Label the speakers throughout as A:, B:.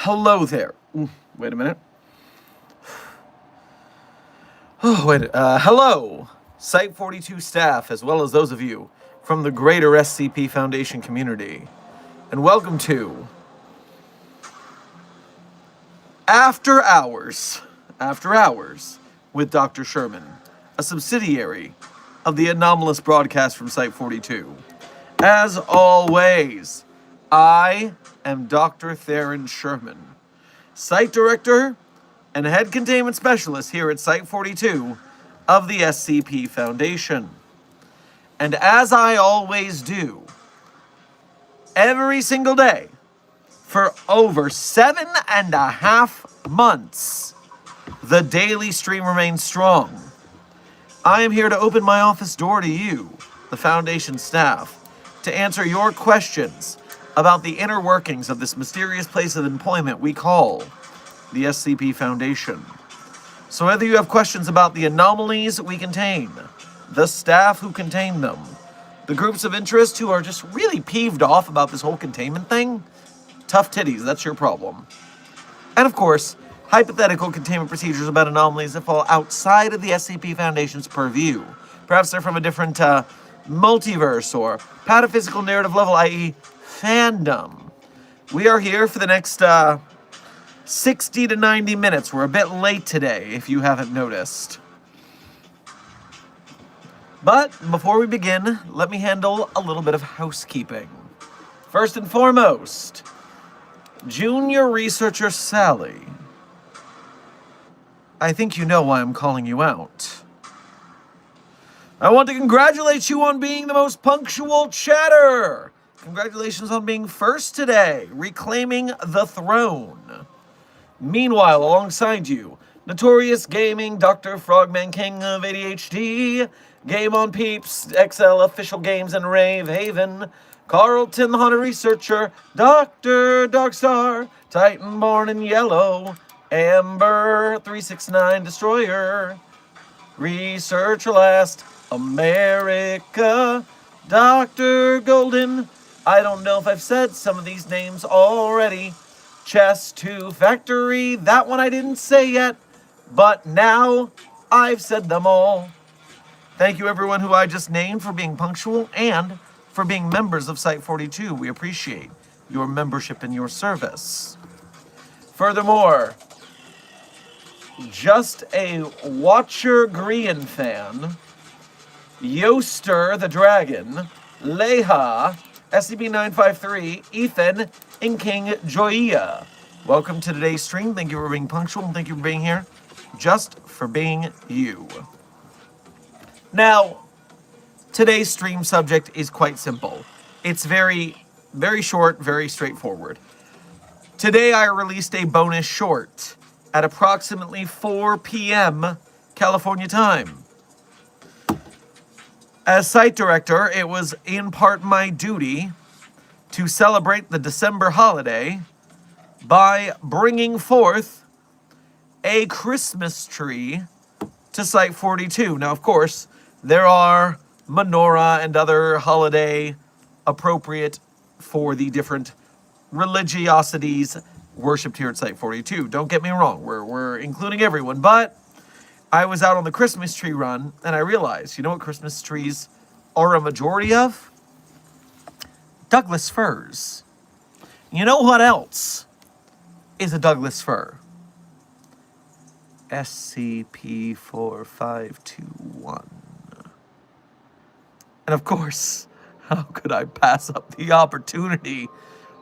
A: Hello there. Wait a minute. Hello, Site 42 staff, as well as those of you from the greater SCP Foundation community. And welcome to After Hours with Dr. Sherman, a subsidiary of the anomalous broadcast from Site 42. As always, I am Dr. Theron Sherman, Site Director and Head Containment Specialist here at Site 42 of the SCP Foundation. And as I always do, every single day, for over 7.5 months, the daily stream remains strong. I am here to open my office door to you, the Foundation staff, to answer your questions about the inner workings of this mysterious place of employment we call the SCP Foundation. So whether you have questions about the anomalies we contain, the staff who contain them, the groups of interest who are just really peeved off about this whole containment thing, tough titties, that's your problem. And of course, hypothetical containment procedures about anomalies that fall outside of the SCP Foundation's purview. Perhaps they're from a different multiverse or pataphysical narrative level, i.e. fandom. We are here for the next 60 to 90 minutes. We're a bit late today, if you haven't noticed. But before we begin, let me handle a little bit of housekeeping. First and foremost, Junior Researcher Sally. I think you know why I'm calling you out. I want to congratulate you on being the most punctual chatter. Congratulations on being first today, reclaiming the throne. Meanwhile, alongside you, Notorious Gaming, Dr. Frogman, King of ADHD, Game on Peeps, XL Official Games and Rave Haven, Carlton the Haunted Researcher, Dr. Darkstar, Titanborn in Yellow, Amber 369 Destroyer, Research Last, America, Dr. Golden. I don't know if I've said some of these names already. Chess 2 Factory, that one I didn't say yet, but now I've said them all. Thank you everyone who I just named for being punctual and for being members of Site 42. We appreciate your membership and your service. Furthermore, just a Watcher Green fan, Yoster the Dragon, Leha, SCP-953, Ethan, and King Joya. Welcome to today's stream. Thank you for being punctual and thank you for being here. Just for being you. Now, today's stream subject is quite simple. It's very short, very straightforward. Today I released a bonus short at approximately 4 p.m. California time. As site director, it was in part my duty to celebrate the December holiday by bringing forth a Christmas tree to Site 42. Now, of course, there are menorah and other holiday appropriate for the different religiosities worshipped here at Site 42. Don't get me wrong, we're including everyone, but I was out on the Christmas tree run, and I realized, you know what Christmas trees are a majority of? Douglas firs. You know what else is a Douglas fir? SCP-4521. And of course, how could I pass up the opportunity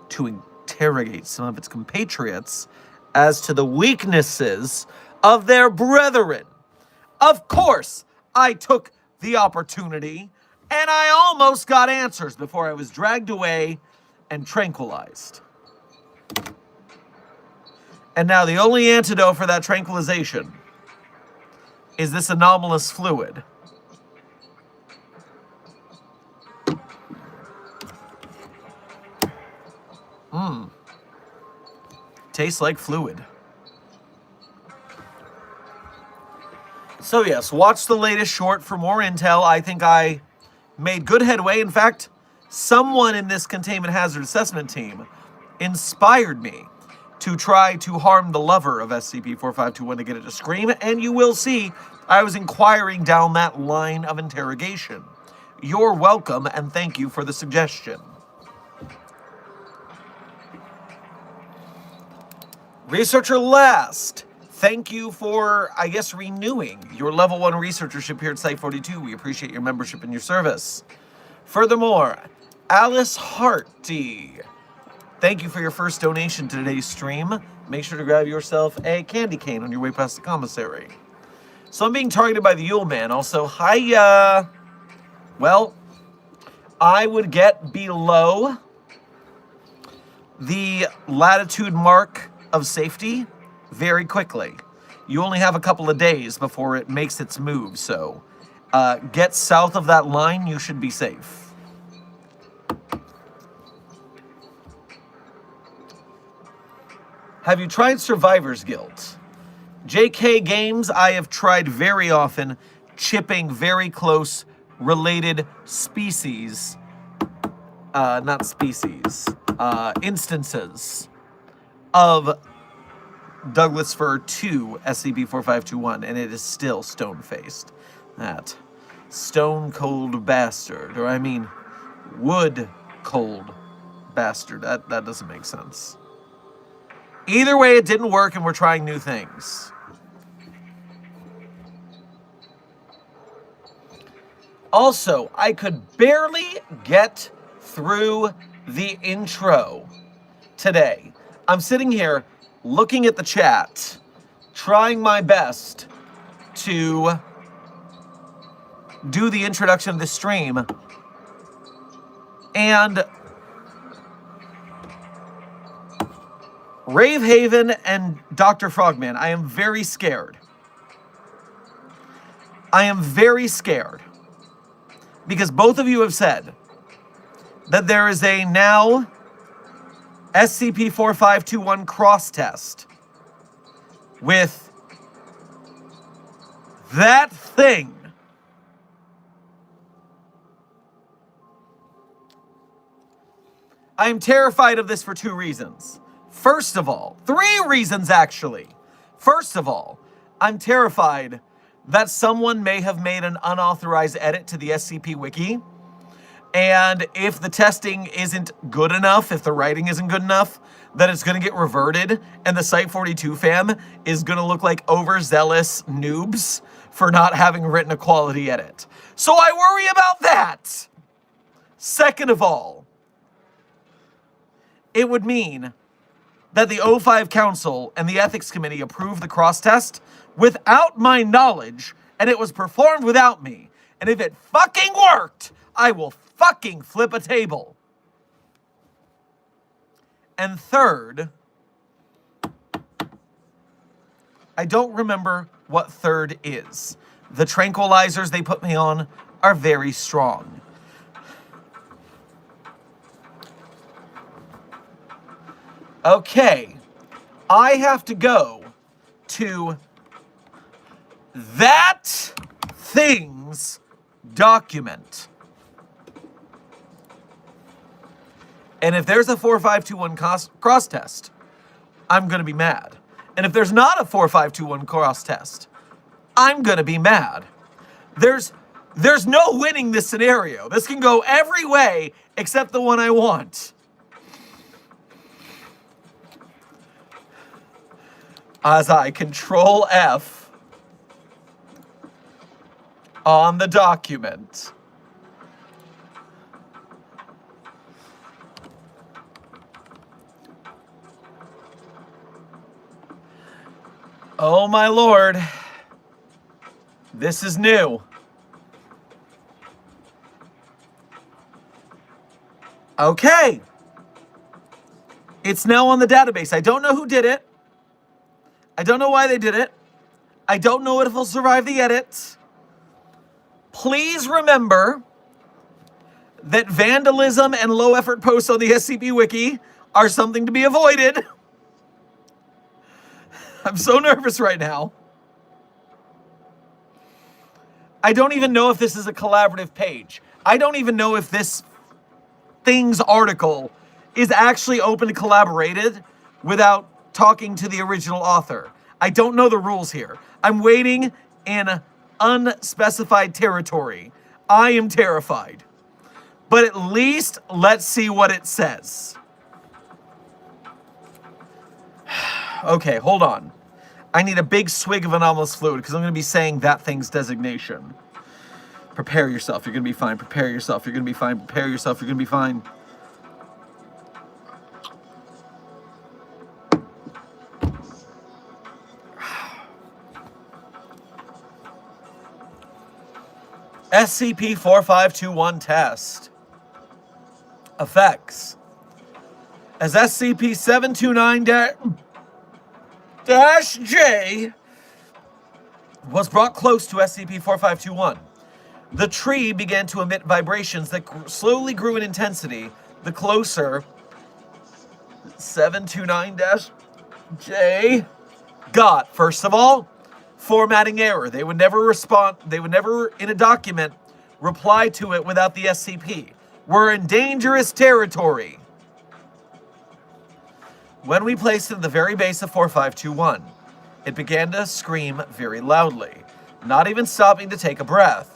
A: to interrogate some of its compatriots as to the weaknesses of their brethren? Of course, I took the opportunity, and I almost got answers before I was dragged away and tranquilized. And now the only antidote for that tranquilization is this anomalous fluid. Tastes like fluid. So yes, watch the latest short for more intel. I think I made good headway. In fact, someone in this containment hazard assessment team inspired me to try to harm the lover of SCP-4521 to get it to scream, and you will see I was inquiring down that line of interrogation. You're welcome, and thank you for the suggestion. Researcher Last, thank you for, I guess, renewing your level 1 researchership here at Site42. We appreciate your membership and your service. Furthermore, Alice Harty, thank you for your first donation to today's stream. Make sure to grab yourself a candy cane on your way past the commissary. So I'm being targeted by the Yule Man. Also, hiya. Well, I would get below the latitude mark of safety very quickly. You only have a couple of days before it makes its move, so get south of that line, you should be safe. Have you tried Survivor's Guild? JK Games, I have tried very often chipping very close related species, instances of Douglas Fir to SCP-4521, and it is still stone-faced. That stone-cold bastard, or I mean, wood-cold bastard. That doesn't make sense. Either way, it didn't work, and we're trying new things. Also, I could barely get through the intro today. I'm sitting here looking at the chat, trying my best to do the introduction of the stream, and Ravehaven and Dr. Frogman, I am very scared. I am very scared because both of you have said that there is a now SCP-4521 cross test with that thing. I am terrified of this for 2 reasons. First of all, 3 reasons actually. First of all, I'm terrified that someone may have made an unauthorized edit to the SCP Wiki. And if the testing isn't good enough, if the writing isn't good enough, that it's going to get reverted, and the Site42 fam is going to look like overzealous noobs for not having written a quality edit. So I worry about that. Second of all, it would mean that the O5 Council and the Ethics Committee approved the cross-test without my knowledge, and it was performed without me. And if it fucking worked, I will fucking flip a table. And third, I don't remember what third is. The tranquilizers they put me on are very strong. Okay, I have to go to that thing's document. And if there's a 4521 cross test, I'm going to be mad. And if there's not a 4521 cross test, I'm going to be mad. There's no winning this scenario. This can go every way except the one I want. As I Control F on the document. Oh my lord. This is new. Okay. It's now on the database. I don't know who did it. I don't know why they did it. I don't know if it'll survive the edit. Please remember that vandalism and low-effort posts on the SCP Wiki are something to be avoided. I'm so nervous right now. I don't even know if this is a collaborative page. I don't even know if this thing's article is actually open to collaborated without talking to the original author. I don't know the rules here. I'm waiting in unspecified territory. I am terrified. But at least let's see what it says. Okay, hold on. I need a big swig of anomalous fluid because I'm going to be saying that thing's designation. Prepare yourself. You're going to be fine. Prepare yourself. You're going to be fine. Prepare yourself. You're going to be fine. SCP-4521 test. Effects. As SCP-729-J was brought close to SCP-4521, the tree began to emit vibrations that slowly grew in intensity the closer 729-J got. First of all, formatting error. They would never respond, they would never, in a document, reply to it without the SCP. We're in dangerous territory. When we placed it at the very base of 4521, it began to scream very loudly, not even stopping to take a breath.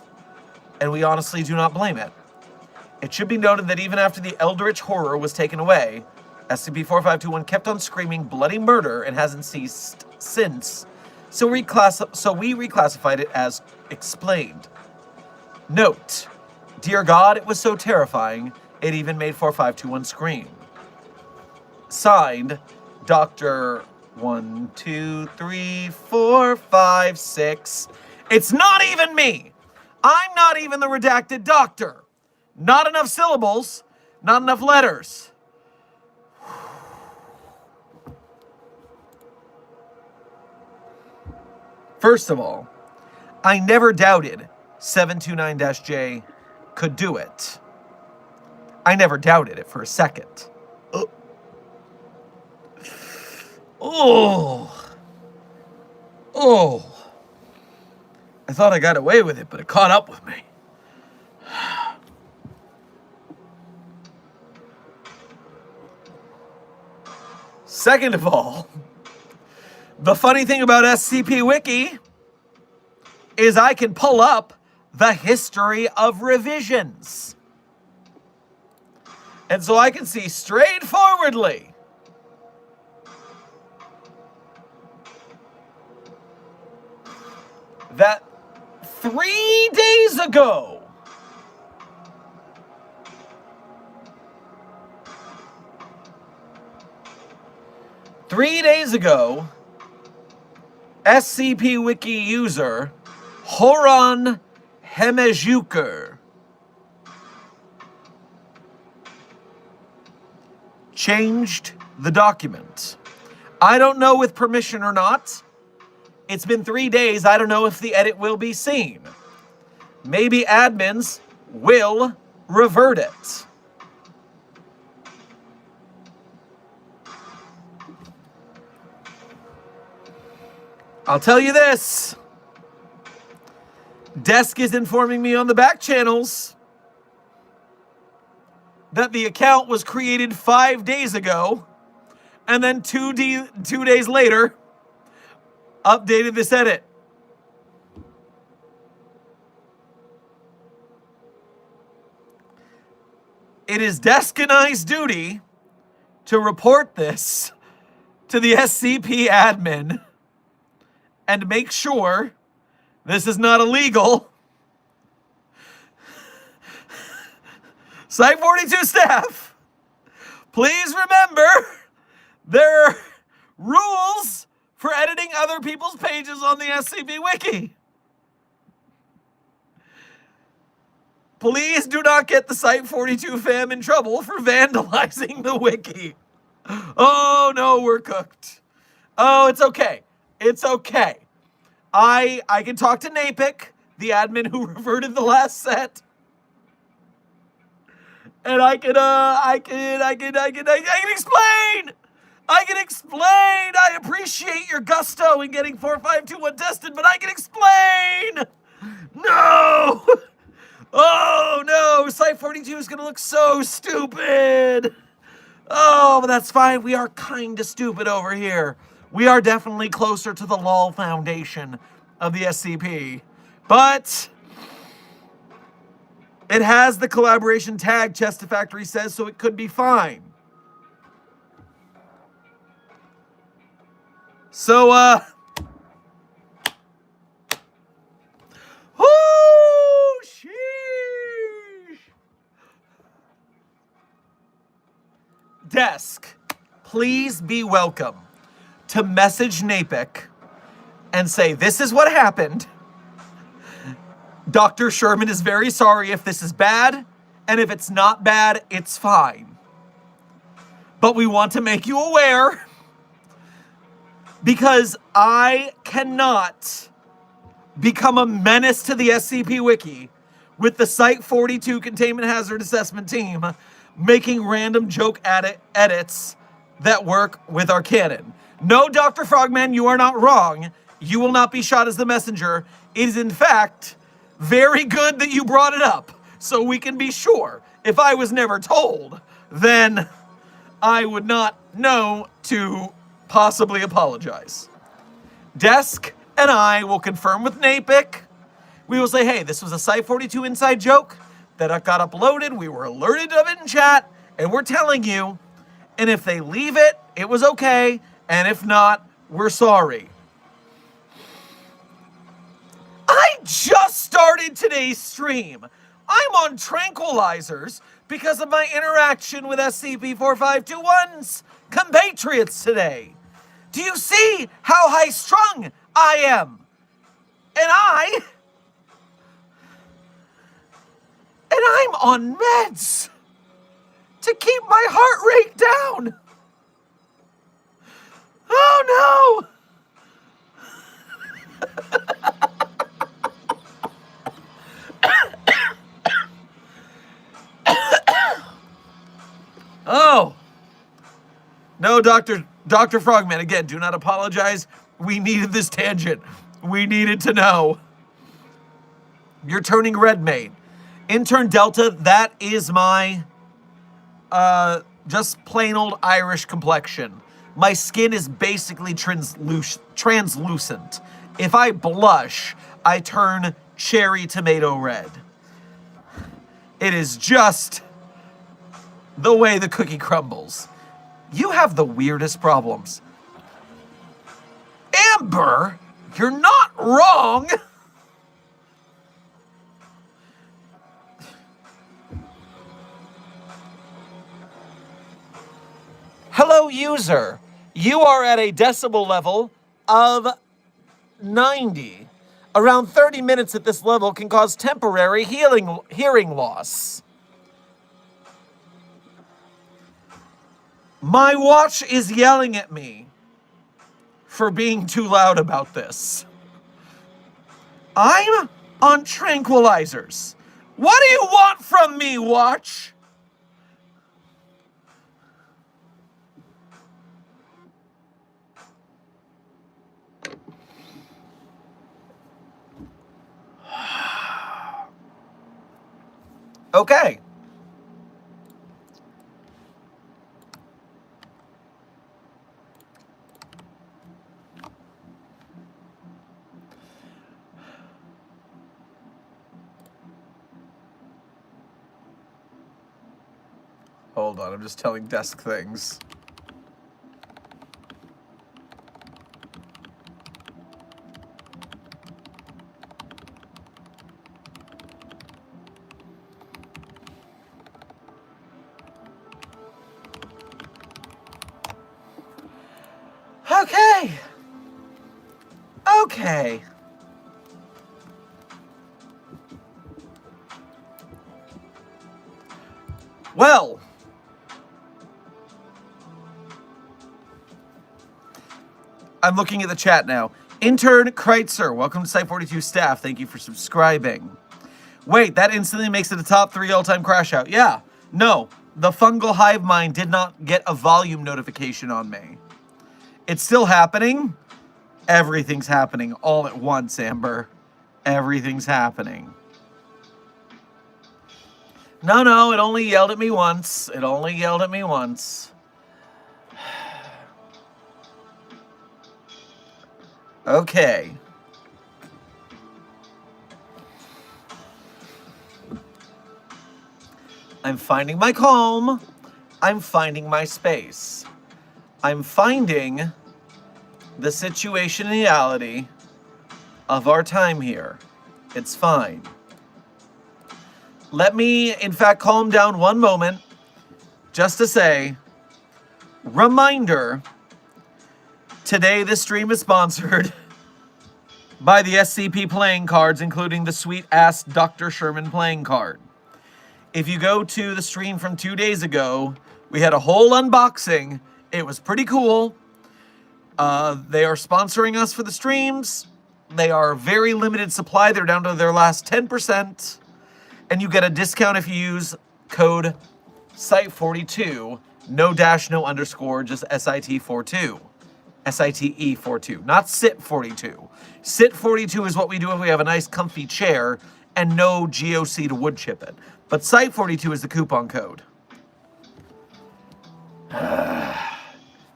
A: And we honestly do not blame it. It should be noted that even after the eldritch horror was taken away, SCP-4521 kept on screaming bloody murder and hasn't ceased since, so we reclassified it as explained. Note, dear God, it was so terrifying, it even made 4521 scream. Signed, Dr. 1, 2, 3, 4, 5, 6. It's not even me! I'm not even the redacted doctor. Not enough syllables, not enough letters. First of all, I never doubted 729-J could do it. I never doubted it for a second. Oh. I thought I got away with it, but it caught up with me. Second of all, the funny thing about SCP Wiki is I can pull up the history of revisions. And so I can see straightforwardly that 3 days ago, SCP Wiki user Horon Hemejuker changed the document. I don't know with permission or not. It's been 3 days. I don't know if the edit will be seen. Maybe admins will revert it. I'll tell you this. Desk is informing me on the back channels that the account was created 5 days ago, and then 2 days later, updated this edit. It is Desk and I's duty to report this to the SCP admin and make sure this is not illegal. Site 42 staff, please remember there are rules for editing other people's pages on the SCP Wiki. Please do not get the Site 42 fam in trouble for vandalizing the wiki. Oh no, we're cooked. Oh, it's okay. It's okay. I can talk to Napic, the admin who reverted the last set. And I can explain! I can explain! I appreciate your gusto in getting 4521 tested, but I can explain! No! Oh no! Site 42 is gonna look so stupid! Oh, but that's fine. We are kind of stupid over here. We are definitely closer to the LOL foundation of the SCP. But it has the collaboration tag, Chester Factory says, so it could be fine. So, oh, sheesh. Desk, please be welcome to message Napic and say, this is what happened. Dr. Sherman is very sorry if this is bad, and if it's not bad, it's fine. But we want to make you aware, because I cannot become a menace to the SCP Wiki with the Site-42 Containment Hazard Assessment team making random joke edits that work with our canon. No, Dr. Frogman, you are not wrong. You will not be shot as the messenger. It is, in fact, very good that you brought it up, so we can be sure. If I was never told, then I would not know to possibly apologize. Desk and I will confirm with Napic. We will say, hey, this was a Site-42 inside joke that got uploaded. We were alerted of it in chat, and we're telling you. And if they leave it, it was okay. And if not, we're sorry. I just started today's stream. I'm on tranquilizers because of my interaction with SCP-4521's compatriots today. Do you see how high-strung I am? And I'm on meds to keep my heart rate down. Oh, no. Oh. No, Dr. Frogman, again, do not apologize. We needed this tangent. We needed to know. You're turning red, mate. Intern Delta, that is my just plain old Irish complexion. My skin is basically translucent. If I blush, I turn cherry tomato red. It is just the way the cookie crumbles. You have the weirdest problems. Amber, you're not wrong. Hello, user. You are at a decibel level of 90. Around 30 minutes at this level can cause temporary hearing loss. My watch is yelling at me for being too loud about this. I'm on tranquilizers. What do you want from me, watch? Okay. Hold on, I'm just telling desk things. Okay. Okay. Well. I'm looking at the chat now. Intern Kreitzer, welcome to Site-42 staff. Thank you for subscribing. Wait, that instantly makes it a top 3 all-time crash out. Yeah. No, the fungal hive mind did not get a volume notification on me. It's still happening. Everything's happening all at once, Amber. Everything's happening. No, it only yelled at me once. It only yelled at me once. Okay. I'm finding my calm. I'm finding my space. I'm finding the situation and reality of our time here. It's fine. Let me, in fact, calm down one moment just to say, reminder, today this stream is sponsored by the SCP playing cards, including the sweet-ass Dr. Sherman playing card. If you go to the stream from 2 days ago, we had a whole unboxing. It was pretty cool. They are sponsoring us for the streams. They are very limited supply. They're down to their last 10%. And you get a discount if you use code SITE42. No dash, no underscore, just SIT42. SITE42, not SIT42. SIT42 is what we do if we have a nice comfy chair and no GOC to wood chip it. But SITE42 is the coupon code.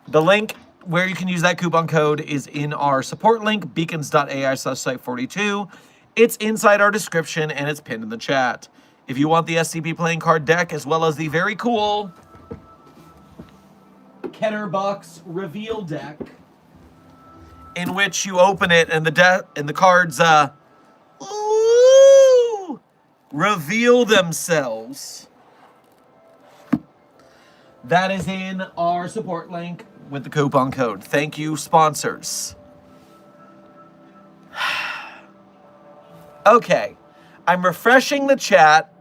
A: The link where you can use that coupon code is in our support link, beacons.ai/site42. It's inside our description and it's pinned in the chat. If you want the SCP playing card deck as well as the very cool Kenner Box reveal deck, in which you open it and the cards reveal themselves. That is in our support link with the coupon code. Thank you, sponsors. Okay, I'm refreshing the chat,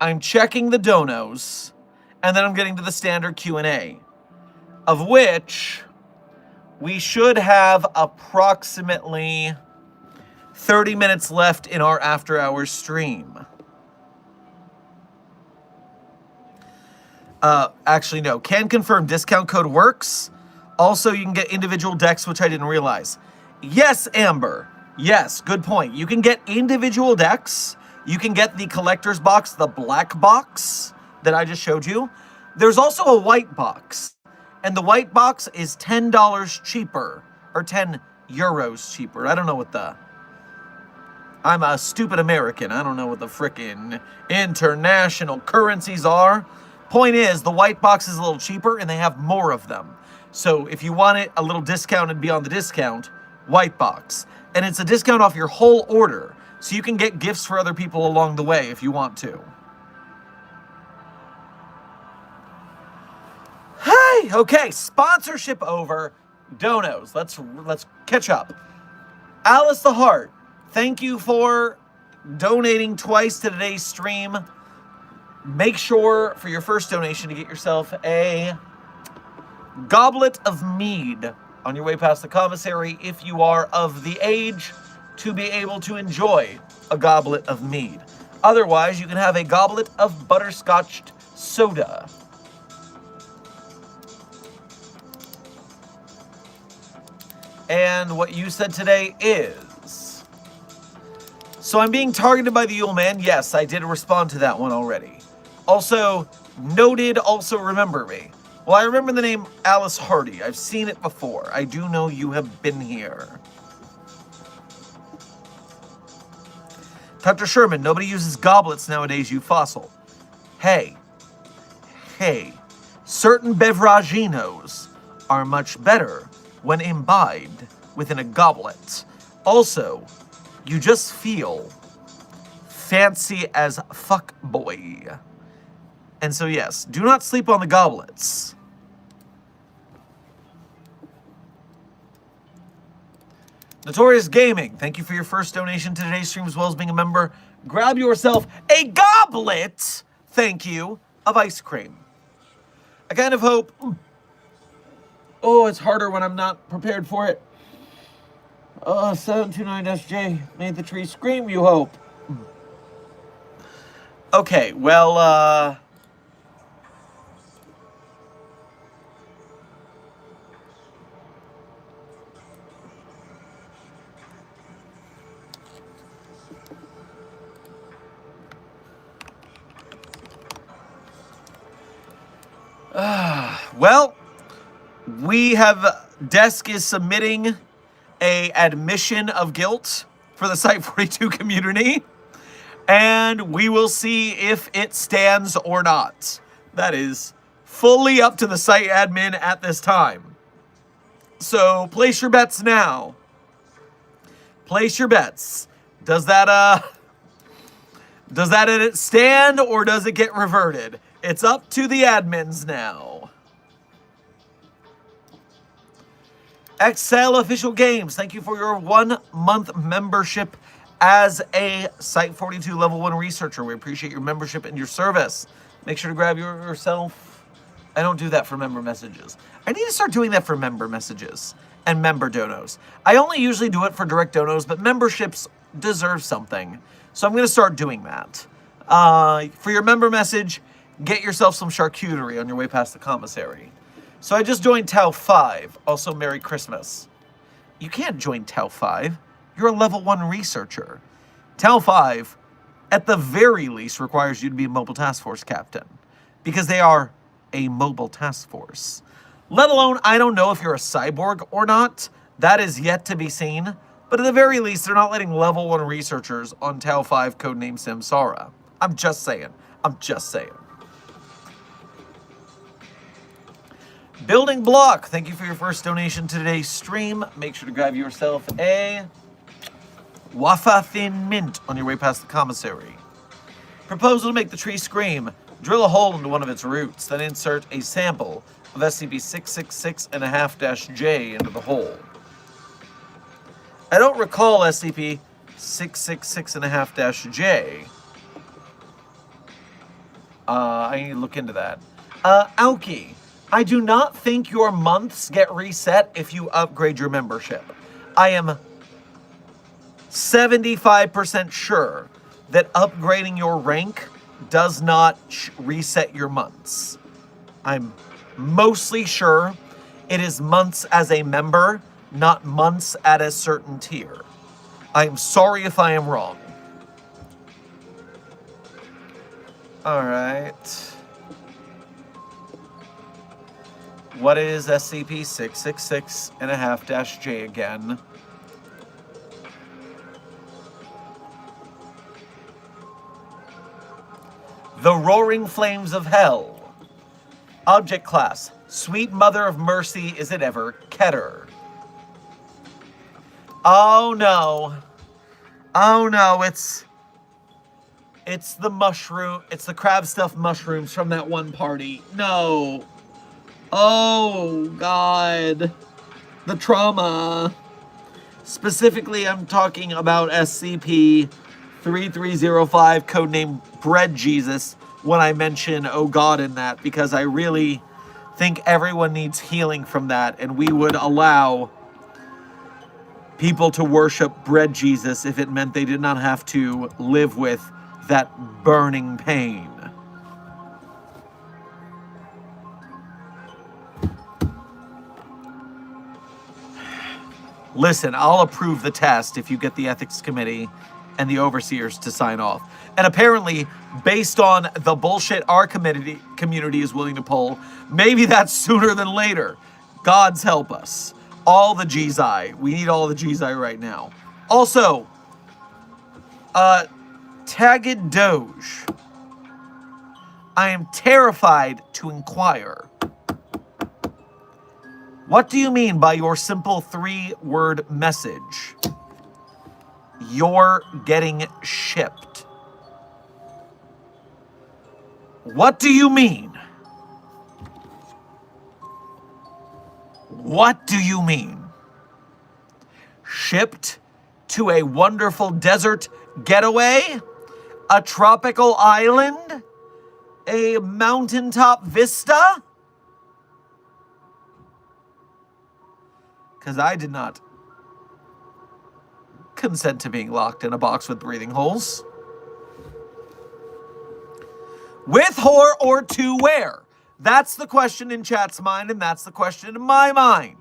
A: I'm checking the donos, and then I'm getting to the standard Q&A, of which we should have approximately 30 minutes left in our after-hours stream. Actually, no. Can confirm discount code works. Also, you can get individual decks, which I didn't realize. Yes, Amber. Yes, good point. You can get individual decks. You can get the collector's box, the black box that I just showed you. There's also a white box. And the white box is $10 cheaper. Or 10 euros cheaper. I don't know what the... I'm a stupid American. I don't know what the frickin' international currencies are. Point is, the white box is a little cheaper and they have more of them. So if you want it a little discounted beyond the discount, white box. And it's a discount off your whole order. So you can get gifts for other people along the way if you want to. Hey, okay, sponsorship over. Donos, let's catch up. Alice the Heart, thank you for donating twice to today's stream. Make sure for your first donation to get yourself a goblet of mead on your way past the commissary if you are of the age to be able to enjoy a goblet of mead. Otherwise, you can have a goblet of butterscotched soda. And what you said today is... So I'm being targeted by the Yule Man. Yes, I did respond to that one already. Also, noted, also remember me. Well, I remember the name Alice Hardy. I've seen it before. I do know you have been here. Dr. Sherman, nobody uses goblets nowadays, you fossil. Hey. Certain beveraginos are much better when imbibed within a goblet. Also, you just feel fancy as fuck boy. And so yes, do not sleep on the goblets. Notorious Gaming, thank you for your first donation to today's stream as well as being a member. Grab yourself a goblet, thank you, of ice cream. I kind of hope... Oh, it's harder when I'm not prepared for it. 729-J made the tree scream, you hope. Okay, well, well, we have... Desk is submitting a admission of guilt for the Site 42 community, and we will see if it stands or not. That is fully up to the site admin at this time. So place your bets now. Place your bets. Does that stand or does it get reverted? It's up to the admins now. Excel Official Games, thank you for your 1 month membership as a Site 42 Level 1 researcher. We appreciate your membership and your service. Make sure to grab yourself. I don't do that for member messages. I need to start doing that for member messages and member donos. I only usually do it for direct donos, but memberships deserve something. So I'm going to start doing that. For your member message, get yourself some charcuterie on your way past the commissary. So I just joined Tau 5. Also, Merry Christmas. You can't join Tau 5. You're a level 1 researcher. Tau 5, at the very least, requires you to be a mobile task force captain. Because they are a mobile task force. Let alone, I don't know if you're a cyborg or not. That is yet to be seen. But at the very least, they're not letting level 1 researchers on Tau 5 codename Samsara. I'm just saying. I'm just saying. Building Block, thank you for your first donation to today's stream. Make sure to grab yourself a Wafa Thin Mint on your way past the commissary. Proposal to make the tree scream. Drill a hole into one of its roots, then insert a sample of SCP-666.5-J into the hole. I don't recall SCP-666.5-J. I need to look into that. Aoki, I do not think your months get reset if you upgrade your membership. I am 75% sure that upgrading your rank does not reset your months. I'm mostly sure it is months as a member, not months at a certain tier. I'm sorry if I am wrong. All right. What is SCP-666.5-J again? The Roaring Flames of Hell. Object class. Sweet Mother of Mercy, is it ever? Keter. Oh no. Oh no, it's the mushroom. It's the crab stuffed mushrooms from that one party. No. Oh, God. The trauma. Specifically, I'm talking about SCP-3305, codename Bread Jesus, when I mention oh God in that, because I really think everyone needs healing from that, and we would allow people to worship Bread Jesus if it meant they did not have to live with that burning pain. Listen, I'll approve the test if you get the ethics committee and the overseers to sign off. And apparently, based on the bullshit our community is willing to pull, maybe that's sooner than later. God's help us. All the Gizai. We need all the Gizai right now. Also, Tagged Doge. I am terrified to inquire. What do you mean by your simple 3-word message? You're getting shipped. What do you mean? What do you mean? Shipped to a wonderful desert getaway? A tropical island? A mountaintop vista? Because I did not consent to being locked in a box with breathing holes. With whore or to where? That's the question in chat's mind, and that's the question in my mind.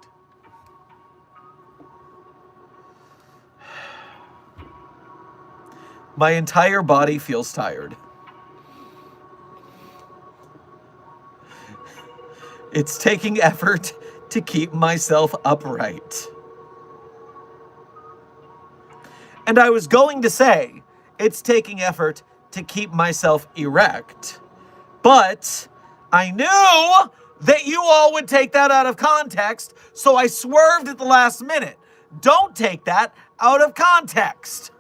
A: My entire body feels tired. It's taking effort to keep myself upright. And I was going to say, it's taking effort to keep myself erect. But I knew that you all would take that out of context, so I swerved at the last minute. Don't take that out of context.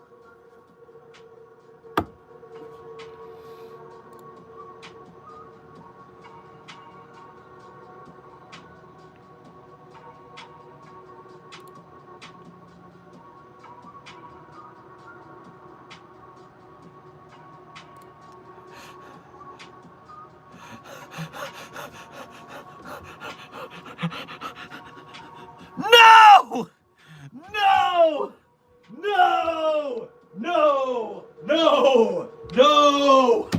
A: No! No! No! No! No! No!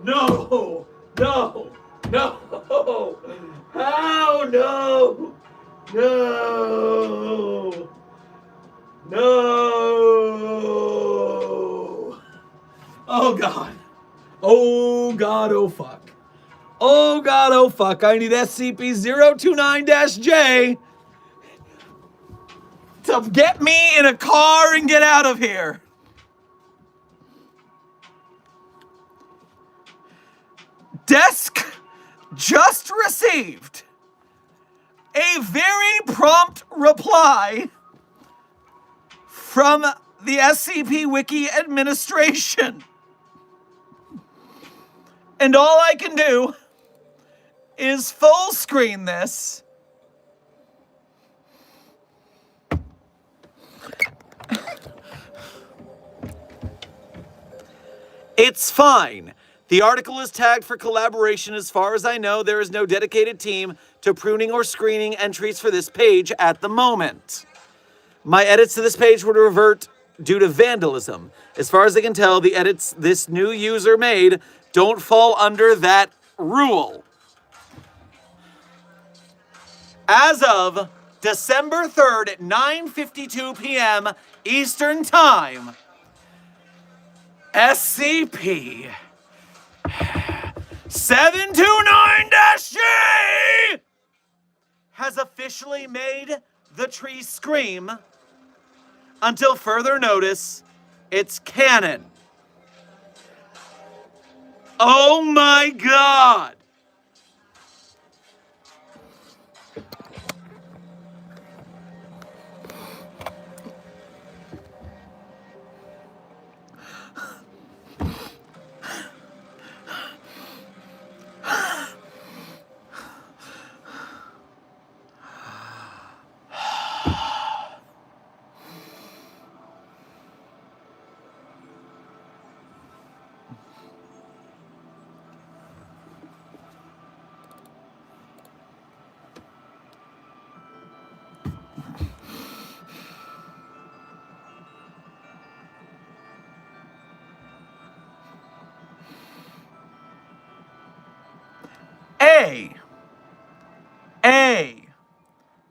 A: No! No! No! How? No! No! No! Oh God! Oh God! Oh fuck! Oh God! Oh fuck! I need SCP-029-J to get me in a car and get out of here. Desk just received a very prompt reply from the SCP Wiki administration. And all I can do is full screen this. It's fine. The article is tagged for collaboration. As far as I know, there is no dedicated team to pruning or screening entries for this page at the moment. My edits to this page would revert due to vandalism. As far as I can tell, the edits this new user made don't fall under that rule. As of December 3rd at 9:52 p.m. Eastern Time, SCP 729-G has officially made the tree scream. Until further notice, it's canon. Oh my God!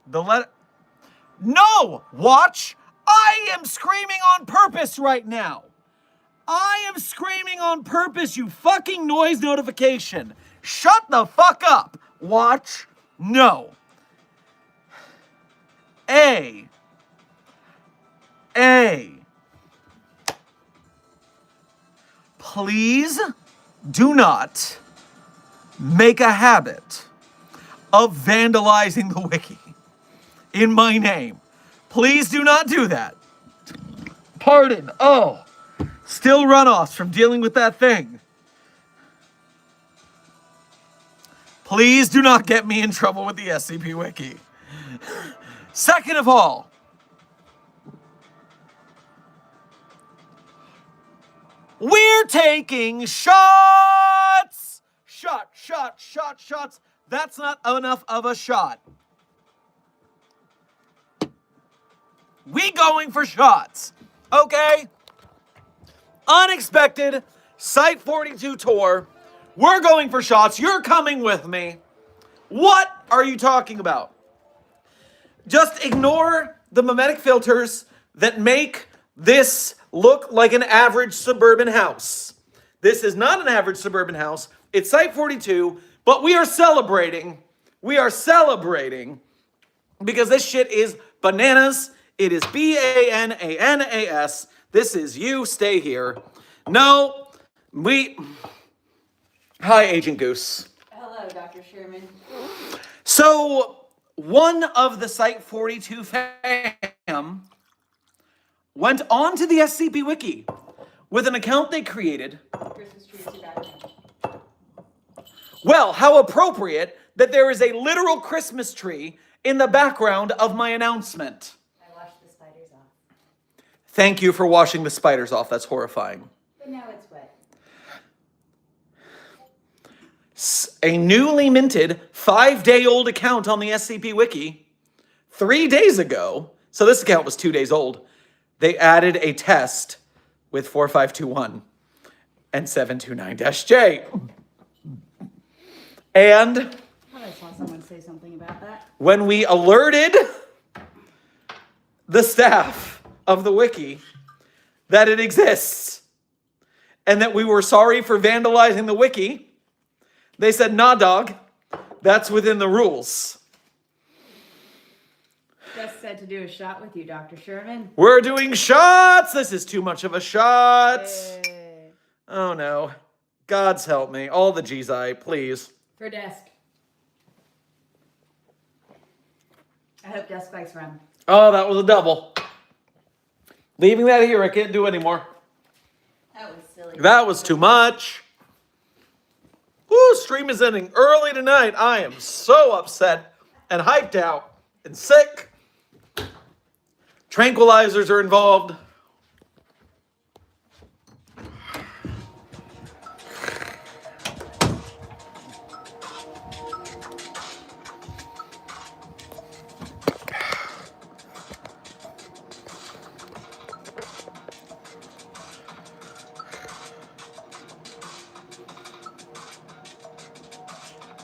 A: The letter. No! Watch! I am screaming on purpose right now! I am screaming on purpose, you fucking noise notification! Shut the fuck up! Watch. No. A. Please do not make a habit of vandalizing the wiki in my name. Please do not do that. Pardon. Oh, still runoffs from dealing with that thing. Please do not get me in trouble with the SCP Wiki. Second of all, we're taking shots! Shots. That's not enough of a shot. We going for shots, okay? Unexpected Site 42 tour. We're going for shots. You're coming with me. What are you talking about? Just ignore the mimetic filters that make this look like an average suburban house. This is not an average suburban house. It's Site 42, but we are celebrating. We are celebrating because this shit is bananas. It is bananas. This is you. Stay here. No, Hi, Agent Goose.
B: Hello, Dr. Sherman.
A: So, one of the Site 42 fam went on to the SCP Wiki with an account they created.
B: Christmas tree is too bad.
A: Well, how appropriate that there is a literal Christmas tree in the background of my announcement.
B: I washed the spiders off.
A: Thank you for washing the spiders off. That's horrifying.
B: But now it's wet.
A: A newly minted 5-day-old account on the SCP Wiki 3 days ago. So this account was 2 days old. They added a test with 4521 and 729-J. And
B: I thought I saw someone say something about that.
A: when we alerted the staff of the wiki that it exists and that we were sorry for vandalizing the wiki, they said, nah, dog, that's within the rules.
B: Just said to do a shot with you, Dr. Sherman.
A: We're doing shots. This is too much of a shot.
B: Hey.
A: Oh, no. God's help me. All the G's please.
B: For desk. I hope desk spikes run.
A: Oh, that was a double. Leaving that here. I can't do anymore.
B: That was silly.
A: That was too much. Woo, stream is ending early tonight. I am so upset and hyped out and sick. Tranquilizers are involved.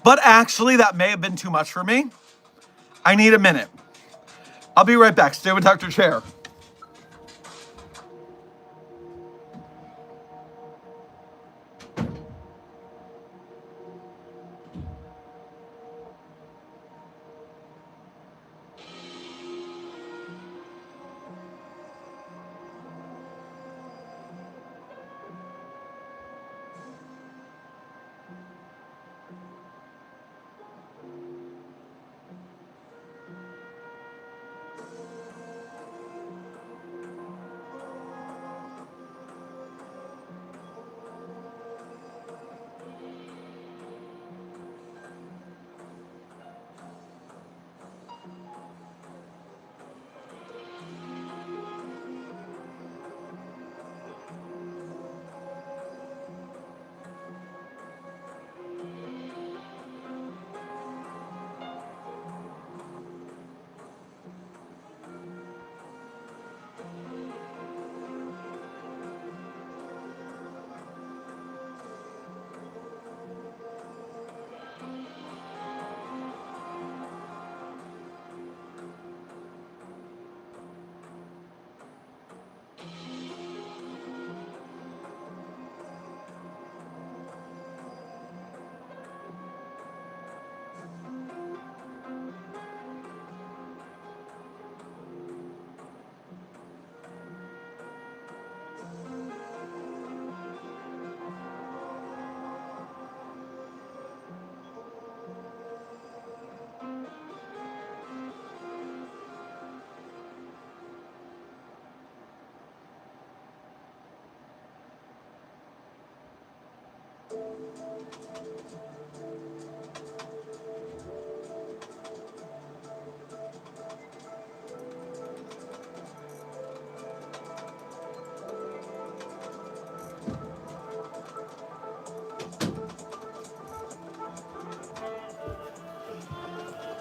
A: But actually, that may have been too much for me. I need a minute. I'll be right back. Stay with Dr. Chair.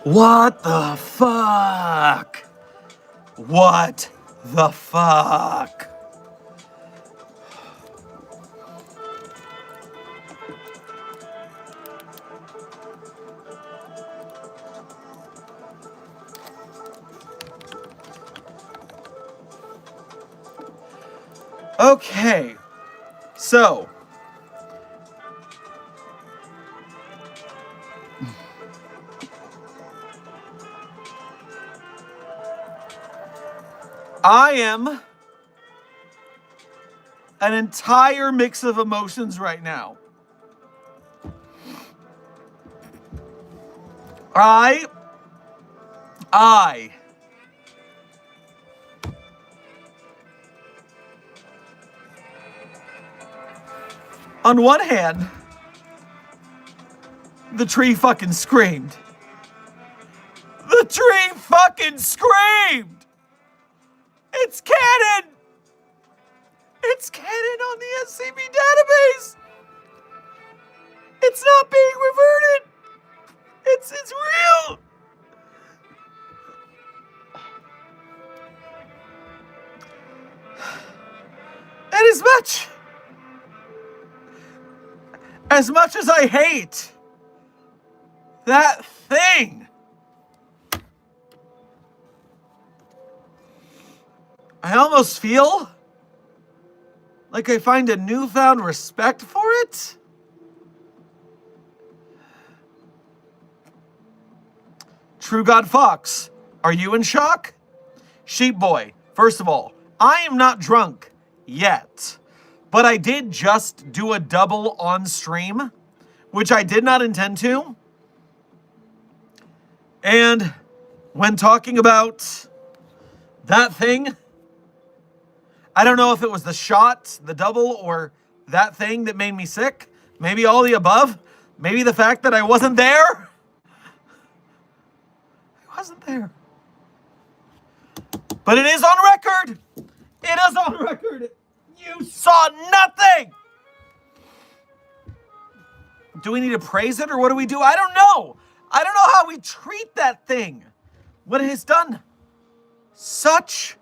A: What the fuck? What the fuck? Okay, so I am an entire mix of emotions right now. I on one hand, the tree fucking screamed. The tree fucking screamed! It's canon! It's canon on the SCP database! It's not being reverted! It's real! And as much as I hate that thing, I almost feel like I find a newfound respect for it. True God Fox, are you in shock? Sheep Boy, first of all, I am not drunk yet, but I did just do a double on stream, which I did not intend to. And when talking about that thing, I don't know if it was the shot, the double, or that thing that made me sick. Maybe all the above. Maybe the fact that I wasn't there. I wasn't there. But it is on record. It is on record. You saw nothing. Do we need to praise it or what do we do? I don't know. I don't know how we treat that thing when it has done such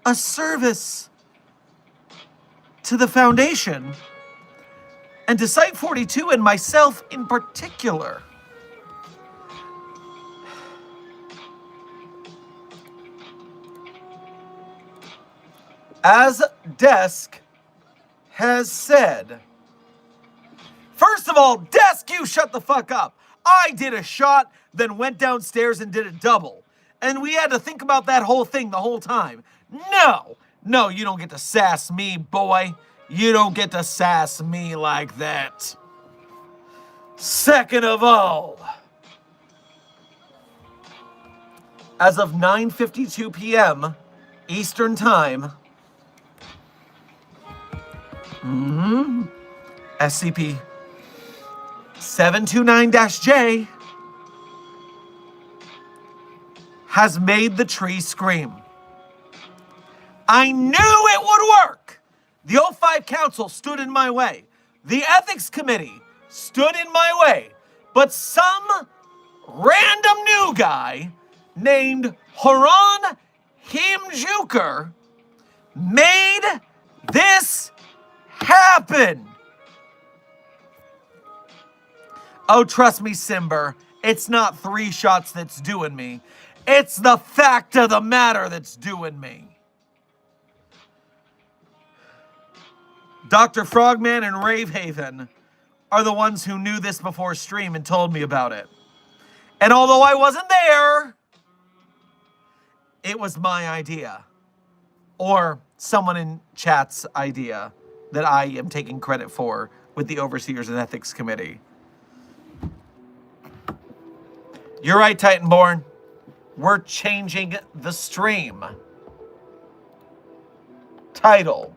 A: a service to the Foundation and to Site 42 and myself in particular. As Desk has said, first of all, Desk, you shut the fuck up. I did a shot, then went downstairs and did a double. And we had to think about that whole thing the whole time. No, you don't get to sass me, boy. You don't get to sass me like that. Second of all, as of 9:52 p.m. Eastern Time, SCP 729-J has made the tree scream. I knew it would work. The 05 Council stood in my way. The Ethics Committee stood in my way. But some random new guy named Haran Himjuker made this happen. Oh, trust me, Simber, it's not 3 shots that's doing me. It's the fact of the matter that's doing me. Dr. Frogman and Ravehaven are the ones who knew this before stream and told me about it. And although I wasn't there, it was my idea. Or someone in chat's idea that I am taking credit for with the Overseers and Ethics Committee. You're right, Titanborn. We're changing the stream title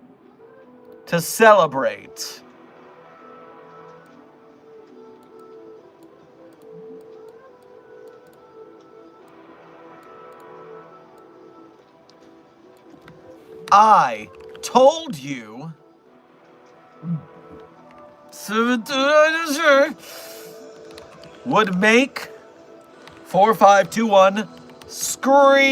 A: to celebrate I told you would make 4521 scream.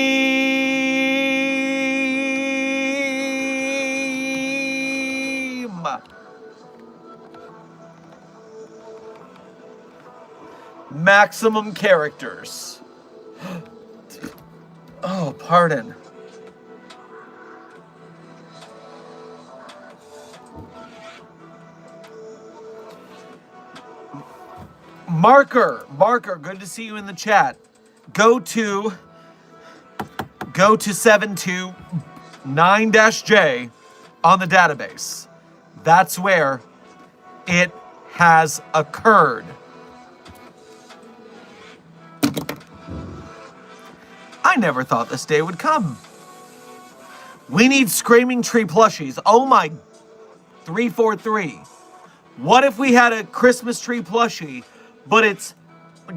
A: Maximum characters. Oh, pardon. Marker, good to see you in the chat. Go to 729-J on the database. That's where it has occurred. I never thought this day would come. We need Screaming Tree plushies. Oh my, 343. What if we had a Christmas tree plushie, but it's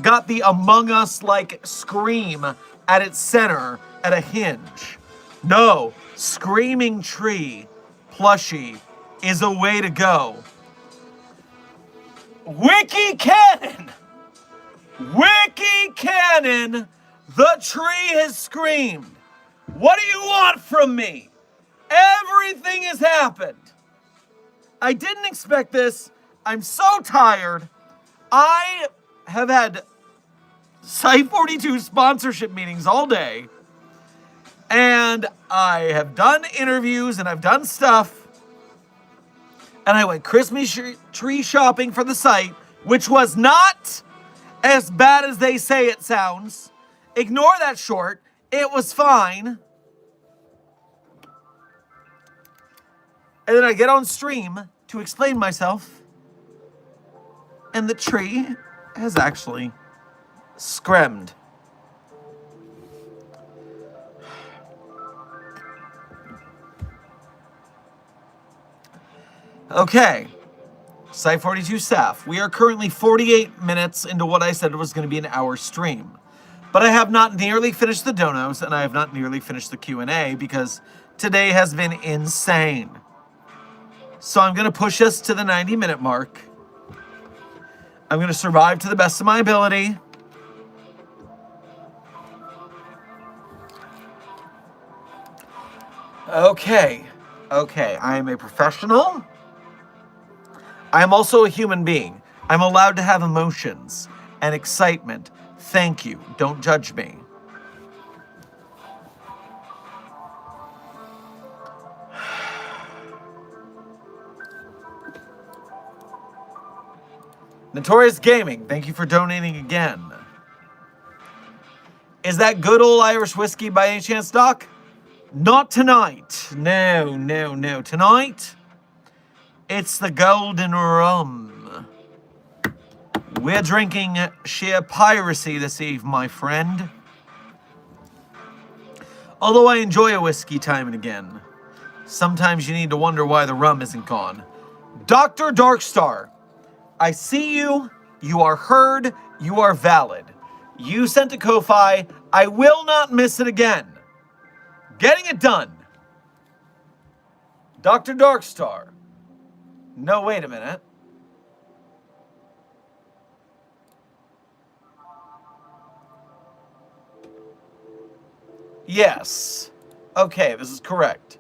A: got the Among Us like scream at its center at a hinge? No, Screaming Tree plushie is a way to go. Wiki Cannon! Wiki Cannon! The tree has screamed. What do you want from me? Everything has happened. I didn't expect this. I'm so tired. I have had Site 42 sponsorship meetings all day. And I have done interviews and I've done stuff. And I went Christmas tree shopping for the site, which was not as bad as they say it sounds. Ignore that short. It was fine. And then I get on stream to explain myself. And the tree has actually screamed. Okay. Site 42 staff. We are currently 48 minutes into what I said was going to be an hour stream. But I have not nearly finished the donos, and I have not nearly finished the Q&A because today has been insane. So I'm going to push us to the 90-minute mark. I'm going to survive to the best of my ability. Okay. I am a professional. I am also a human being. I'm allowed to have emotions and excitement. Thank you. Don't judge me. Notorious Gaming, thank you for donating again. Is that good old Irish whiskey by any chance, Doc? Not tonight. No. Tonight, it's the golden rum. We're drinking sheer piracy this eve, my friend. Although I enjoy a whiskey time and again, sometimes you need to wonder why the rum isn't gone. Dr. Darkstar, I see you. You are heard. You are valid. You sent a Ko-Fi. I will not miss it again. Getting it done. Dr. Darkstar. No, wait a minute. Yes. Okay, this is correct.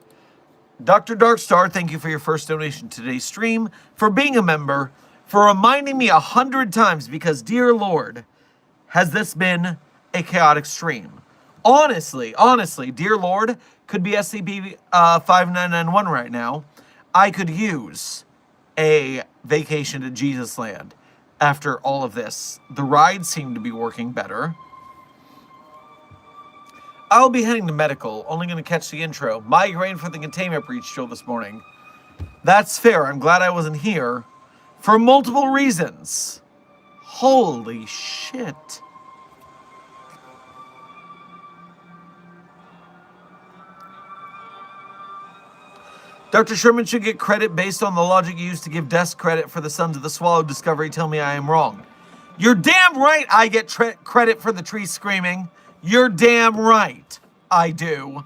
A: Dr. Darkstar, thank you for your first donation to today's stream, for being a member, for reminding me 100 times, because, dear Lord, has this been a chaotic stream. Honestly, dear Lord, could be SCP-5991 right now. I could use a vacation to Jesus Land after all of this. The rides seem to be working better. I'll be heading to medical, only going to catch the intro. Migraine for the containment breach show this morning. That's fair. I'm glad I wasn't here for multiple reasons. Holy shit. Dr. Sherman should get credit based on the logic used to give desk credit for the Sons of the Swallow discovery. Tell me I am wrong. You're damn right I get credit for the tree screaming. You're damn right I do.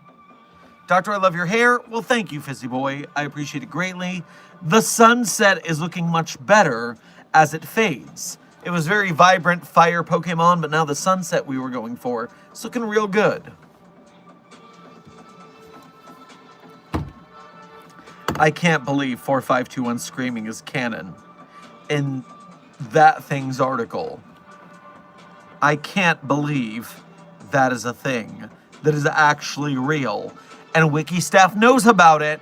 A: Doctor, I love your hair. Well, thank you, Fizzy Boy. I appreciate it greatly. The sunset is looking much better as it fades. It was very vibrant fire Pokemon, but now the sunset we were going for is looking real good. I can't believe 4521 Screaming is canon in that thing's article. I can't believe that is a thing that is actually real. And Wiki staff knows about it,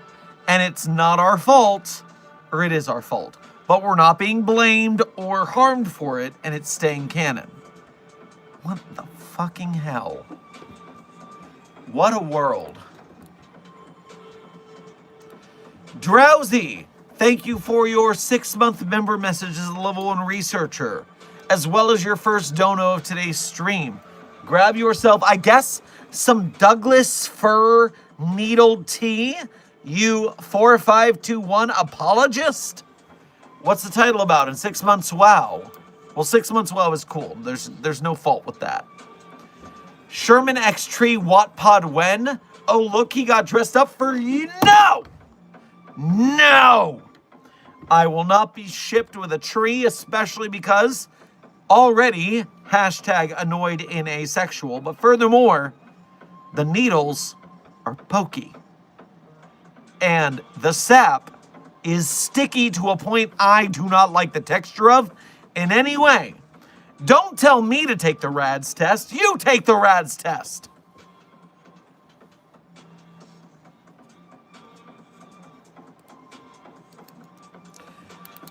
A: and it's not our fault, or it is our fault. But we're not being blamed or harmed for it, and it's staying canon. What the fucking hell? What a world. Drowsy, thank you for your 6-month member message as a level 1 researcher, as well as your first dono of today's stream. Grab yourself, I guess, some Douglas fir needled tea, you 4521 apologist. What's the title about? In 6 months, wow. Well, 6 months, wow is cool. There's no fault with that. Sherman X Tree Wattpod when? Oh, look, he got dressed up for you. No! No! I will not be shipped with a tree, especially because already hashtag annoyed and asexual. But furthermore, the needles are pokey. And the sap is sticky to a point I do not like the texture of in any way. Don't tell me to take the RADS test. You take the RADS test.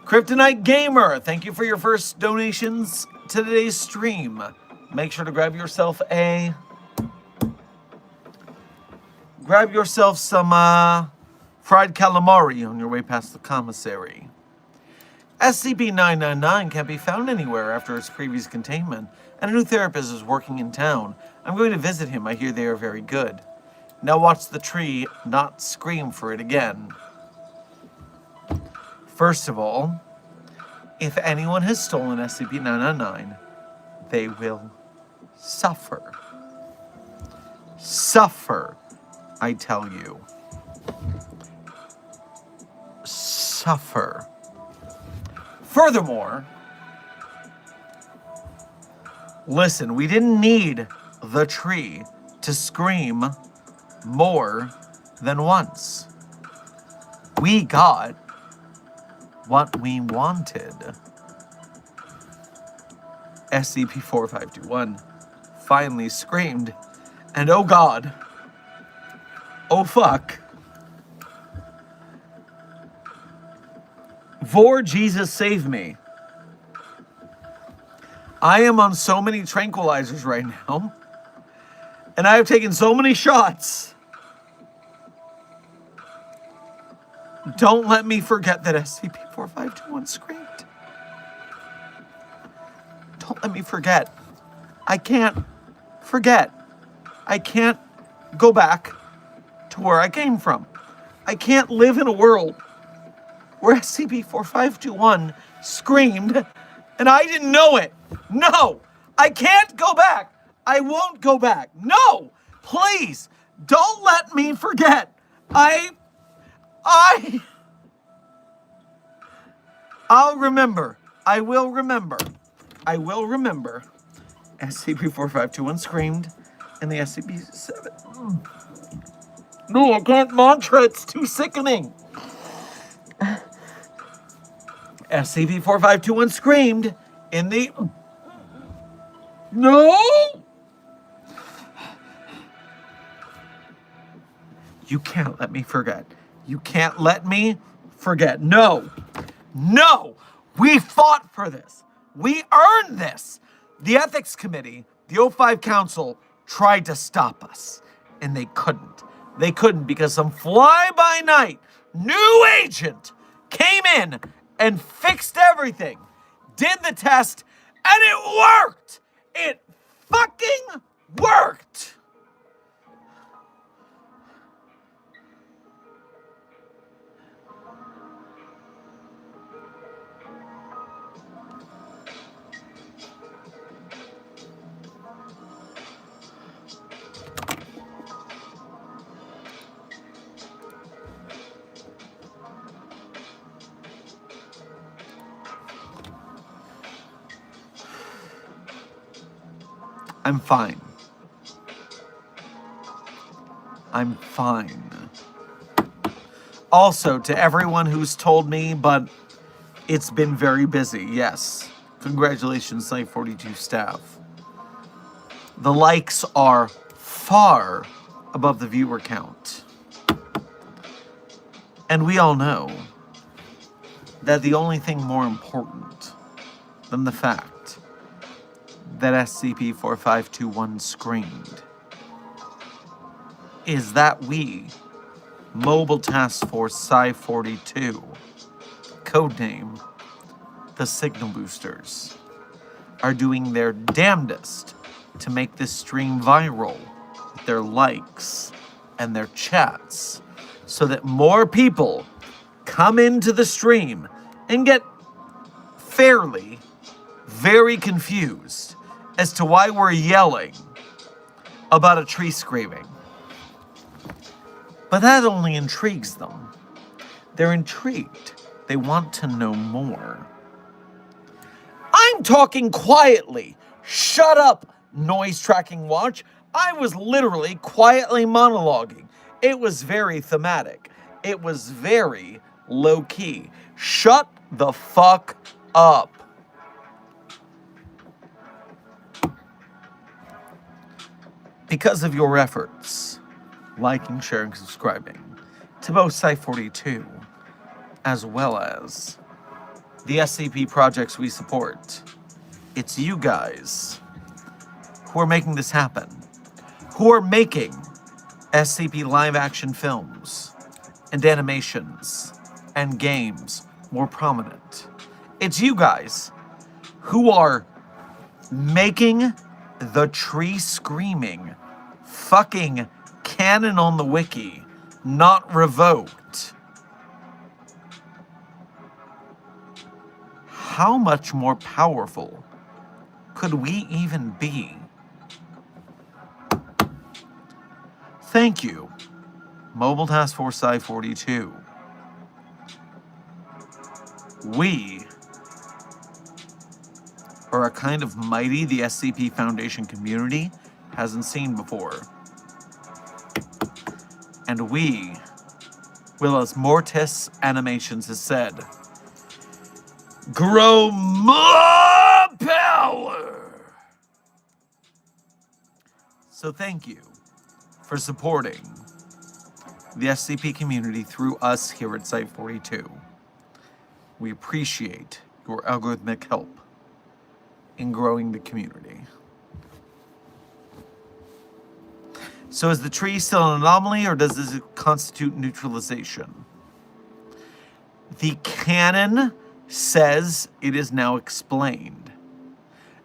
A: Kryptonite Gamer, thank you for your first donations to today's stream. Make sure to grab yourself some fried calamari on your way past the commissary. SCP-999 can't be found anywhere after its previous containment, and a new therapist is working in town. I'm going to visit him. I hear they are very good. Now watch the tree not scream for it again. First of all, if anyone has stolen SCP-999, they will suffer. Suffer, I tell you. Suffer. Furthermore, listen, we didn't need the tree to scream more than once. We got what we wanted. SCP-4521 finally screamed, and oh God, oh fuck, for Jesus save me. I am on so many tranquilizers right now, and I have taken so many shots. Don't let me forget that SCP-4521 screamed. Don't let me forget. I can't forget. I can't go back to where I came from. I can't live in a world where SCP-4521 screamed and I didn't know it. No, I can't go back. I won't go back. No, please, don't let me forget. I'll remember. I will remember. I will remember. SCP-4521 screamed, and the SCP-7. No, I can't mantra. It's too sickening. SCP-4521 screamed in the... No! You can't let me forget. You can't let me forget. No. No! We fought for this. We earned this. The Ethics Committee, the O5 Council, tried to stop us. And they couldn't. They couldn't because some fly-by-night new agent came in and fixed everything. Did the test, and it worked! It fucking worked! I'm fine. I'm fine. Also, to everyone who's told me, but it's been very busy, yes. Congratulations, Site 42 staff. The likes are far above the viewer count. And we all know that the only thing more important than the fact that SCP-4521 screamed is that we Mobile Task Force Psi-42, codename the Signal Boosters, are doing their damnedest to make this stream viral with their likes and their chats so that more people come into the stream and get fairly very confused as to why we're yelling about a tree screaming. But that only intrigues them. They're intrigued. They want to know more. I'm talking quietly. Shut up, noise tracking watch. I was literally quietly monologuing. It was very thematic. It was very low key. Shut the fuck up. Because of your efforts, liking, sharing, subscribing to both Site42 as well as the SCP projects we support, it's you guys who are making this happen, who are making SCP live action films and animations and games more prominent. It's you guys who are making the tree screaming fucking canon on the wiki not revoked. How much more powerful could we even be? Thank you, Mobile Task Force Psi-42. We are a kind of mighty the SCP Foundation community hasn't seen before. And we will, as Mortis Animations has said, grow more power. So thank you for supporting the SCP community through us here at Site42. We appreciate your algorithmic help in growing the community. So is the tree still an anomaly, or does this constitute neutralization? The canon says it is now explained.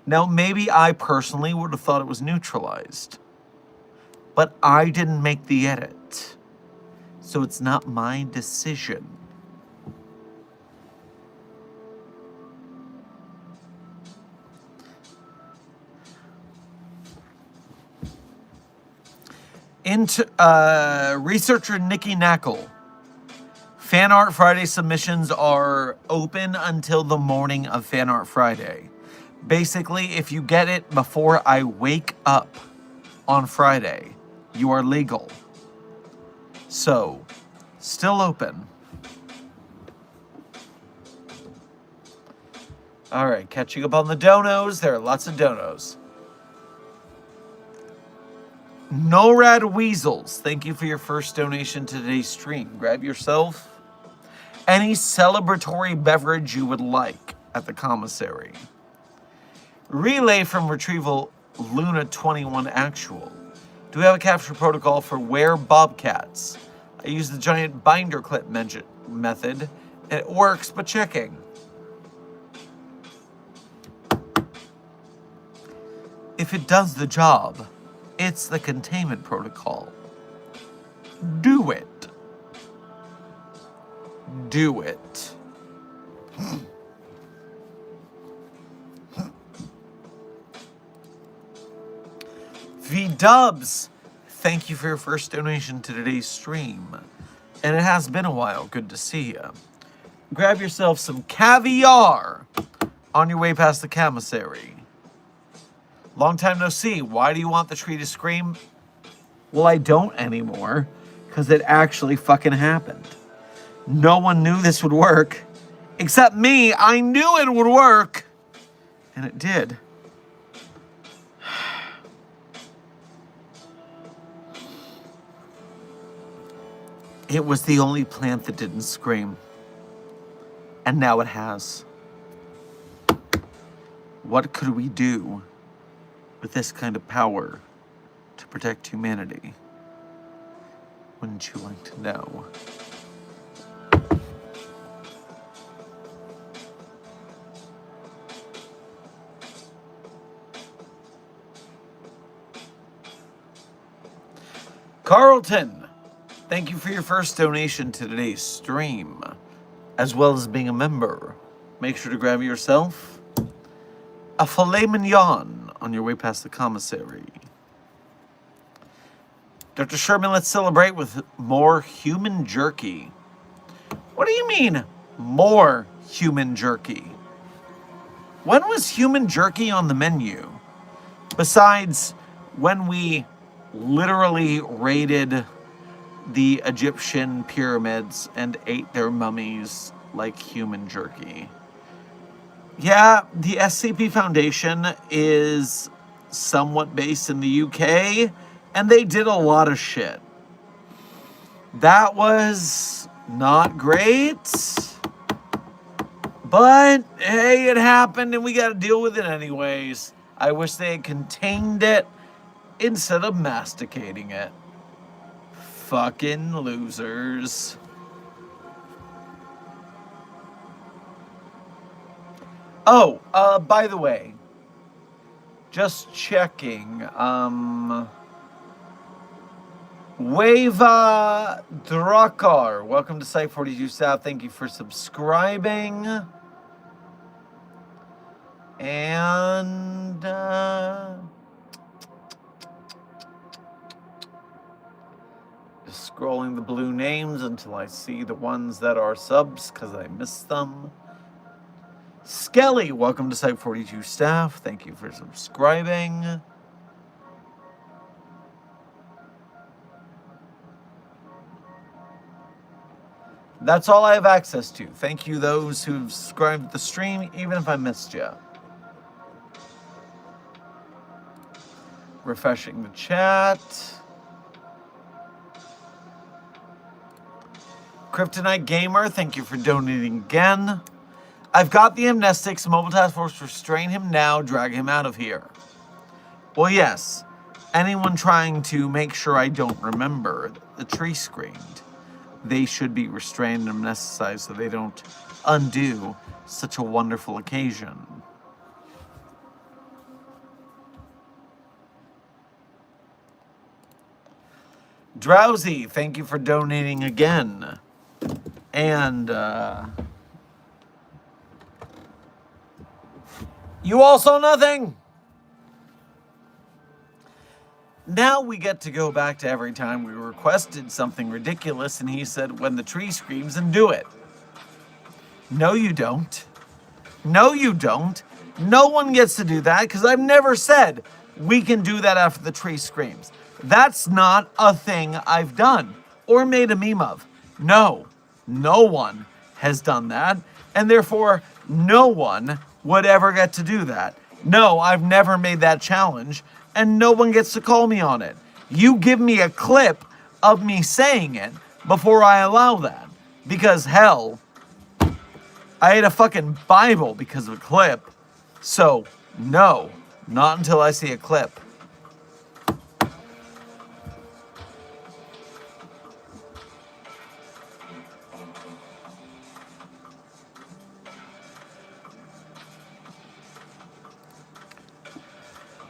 A: Now, maybe I personally would have thought it was neutralized, but I didn't make the edit, so it's not my decision. Researcher Nikki Knackle. Fan Art Friday submissions are open until the morning of Fan Art Friday. Basically, if you get it before I wake up on Friday, you are legal. So, still open. Alright, catching up on the donos. There are lots of donos. NORAD Weasels, thank you for your first donation to today's stream. Grab yourself any celebratory beverage you would like at the commissary. Relay from Retrieval Luna 21 Actual. Do we have a capture protocol for where bobcats? I use the giant binder clip method. It works, but checking. If it does the job, it's the containment protocol. Do it. Do it. V-Dubs, thank you for your first donation to today's stream. And it has been a while. Good to see you. Grab yourself some caviar on your way past the commissary. Long time no see. Why do you want the tree to scream? Well, I don't anymore, because it actually fucking happened. No one knew this would work, except me. I knew it would work, and it did. It was the only plant that didn't scream, and now it has. What could we do with this kind of power to protect humanity? Wouldn't you like to know? Carlton, thank you for your first donation to today's stream, as well as being a member. Make sure to grab yourself a filet mignon on your way past the commissary. Dr. Sherman, let's celebrate with more human jerky. What do you mean, more human jerky? When was human jerky on the menu? Besides when we literally raided the Egyptian pyramids and ate their mummies like human jerky. Yeah, the SCP Foundation is somewhat based in the UK, and they did a lot of shit. That was not great, but hey, it happened and we got to deal with it anyways. I wish they had contained it instead of masticating it. Fucking losers. Oh, by the way, just checking, Weva Drakar, welcome to Site 42 South. Thank you for subscribing. And, just scrolling the blue names until I see the ones that are subs, because I missed them. Skelly, welcome to Site 42 staff. Thank you for subscribing. That's all I have access to. Thank you those who've subscribed to the stream, even if I missed you. Refreshing the chat. Kryptonite Gamer, thank you for donating again. I've got the amnestics. Mobile Task Force, restrain him now. Drag him out of here. Well, yes. Anyone trying to make sure I don't remember the tree screamed, they should be restrained and amnesticized so they don't undo such a wonderful occasion. Drowsy, thank you for donating again. And, you also nothing. Now we get to go back to every time we requested something ridiculous and he said, when the tree screams, and do it. No, you don't. No, you don't. No one gets to do that because I've never said we can do that after the tree screams. That's not a thing I've done or made a meme of. No, no one has done that, and therefore no one would ever get to do that. No, I've never made that challenge, and no one gets to call me on it. You give me a clip of me saying it before I allow that. Because hell, I ate a fucking Bible because of a clip. So, no, not until I see a clip.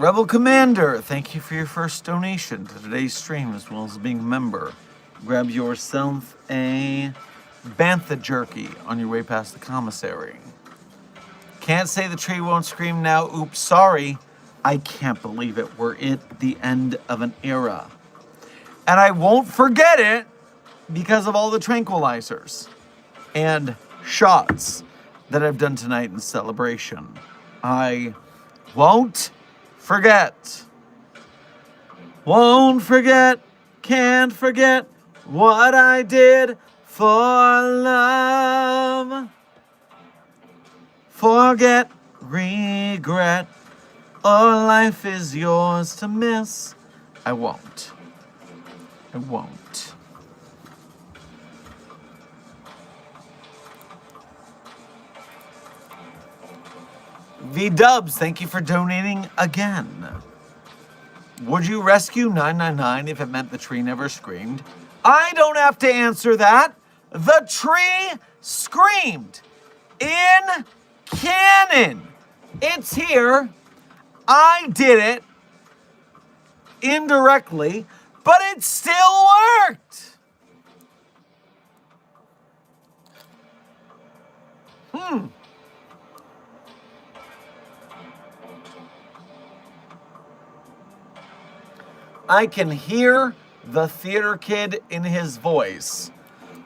A: Rebel Commander, thank you for your first donation to today's stream, as well as being a member. Grab yourself a bantha jerky on your way past the commissary. Can't say the tree won't scream now. Oops, sorry. I can't believe it. We're at the end of an era. And I won't forget it because of all the tranquilizers and shots that I've done tonight in celebration. I won't forget. Won't forget, can't forget what I did for love. Forget, regret, or life is yours to miss. I won't. I won't. V-Dubs, thank you for donating again. Would you rescue 999 if it meant the tree never screamed? I don't have to answer that. The tree screamed in canon. It's here. I did it indirectly, but it still worked. I can hear the theater kid in his voice.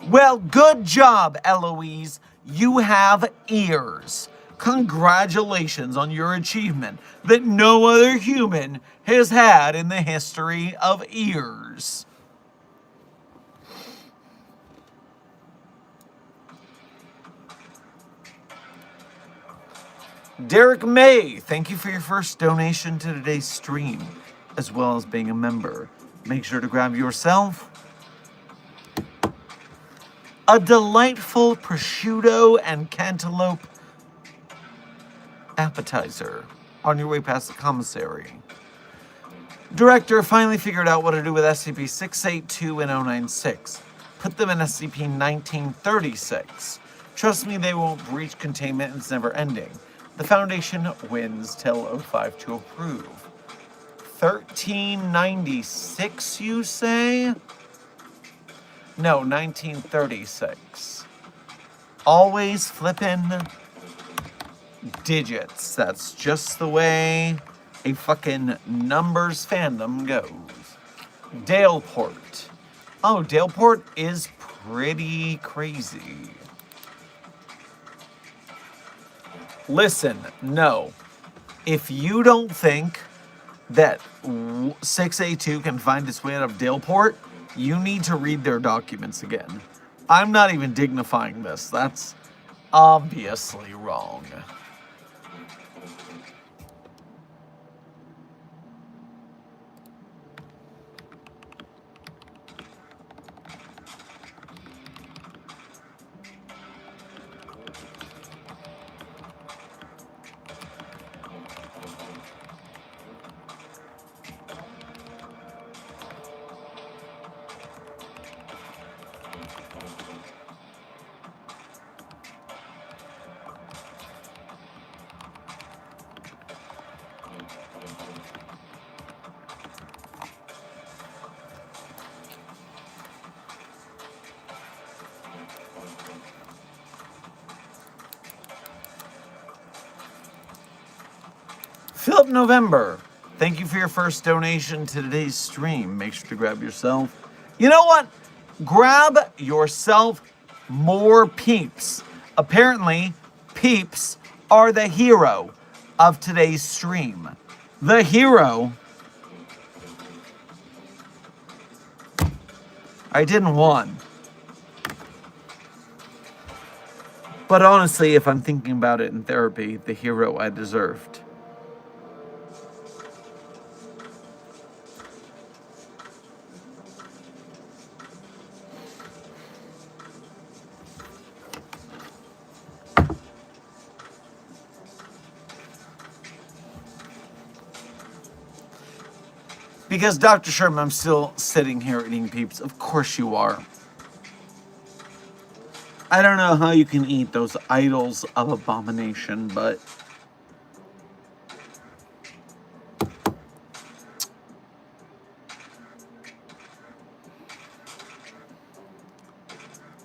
A: Well, good job, Eloise. You have ears. Congratulations on your achievement that no other human has had in the history of ears. Derek May, thank you for your first donation to today's stream, as well as being a member. Make sure to grab yourself a delightful prosciutto and cantaloupe appetizer on your way past the commissary. Director finally figured out what to do with SCP-682 and 096. Put them in SCP-1936. Trust me, they won't breach containment and it's never ending. The Foundation wins. Tell O5 to approve. 1396, you say? No, 1936. Always flippin' digits. That's just the way a fucking numbers fandom goes. Daleport. Oh, Daleport is pretty crazy. Listen, no. If you don't think that 682 can find its way out of Daleport, you need to read their documents again. I'm not even dignifying this. That's obviously wrong. Philip November, thank you for your first donation to today's stream. Make sure to grab yourself. You know what? Grab yourself more peeps. Apparently, peeps are the hero of today's stream. The hero. I didn't won. But honestly, if I'm thinking about it in therapy, the hero I deserved. Because, Dr. Sherman, I'm still sitting here eating peeps. Of course you are. I don't know how you can eat those idols of abomination, but...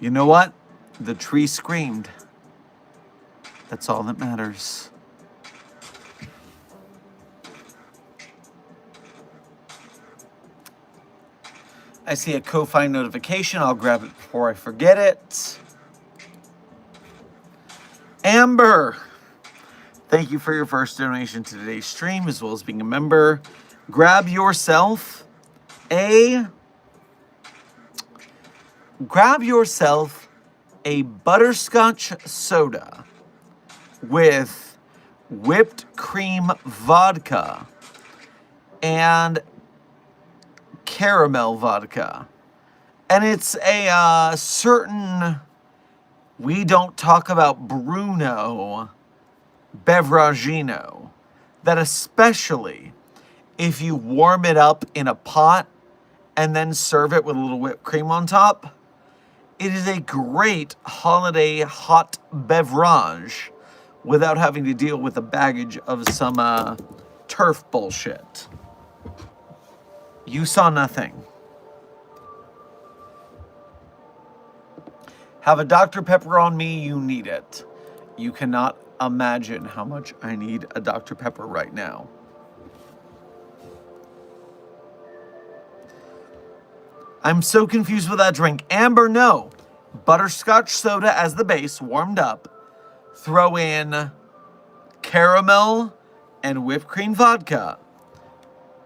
A: you know what? The tree screamed. That's all that matters. I see a Ko-Fi notification. I'll grab it before I forget it. Amber, thank you for your first donation to today's stream, as well as being a member. Grab yourself a butterscotch soda with whipped cream vodka and caramel vodka. And it's a certain we don't talk about Bruno Beveragino that, especially if you warm it up in a pot and then serve it with a little whipped cream on top. It is a great holiday hot beverage without having to deal with the baggage of some turf bullshit. You saw nothing. Have a Dr. Pepper on me, you need it. You cannot imagine how much I need a Dr. Pepper right now. I'm so confused with that drink. Amber, no. Butterscotch soda as the base, warmed up. Throw in caramel and whipped cream vodka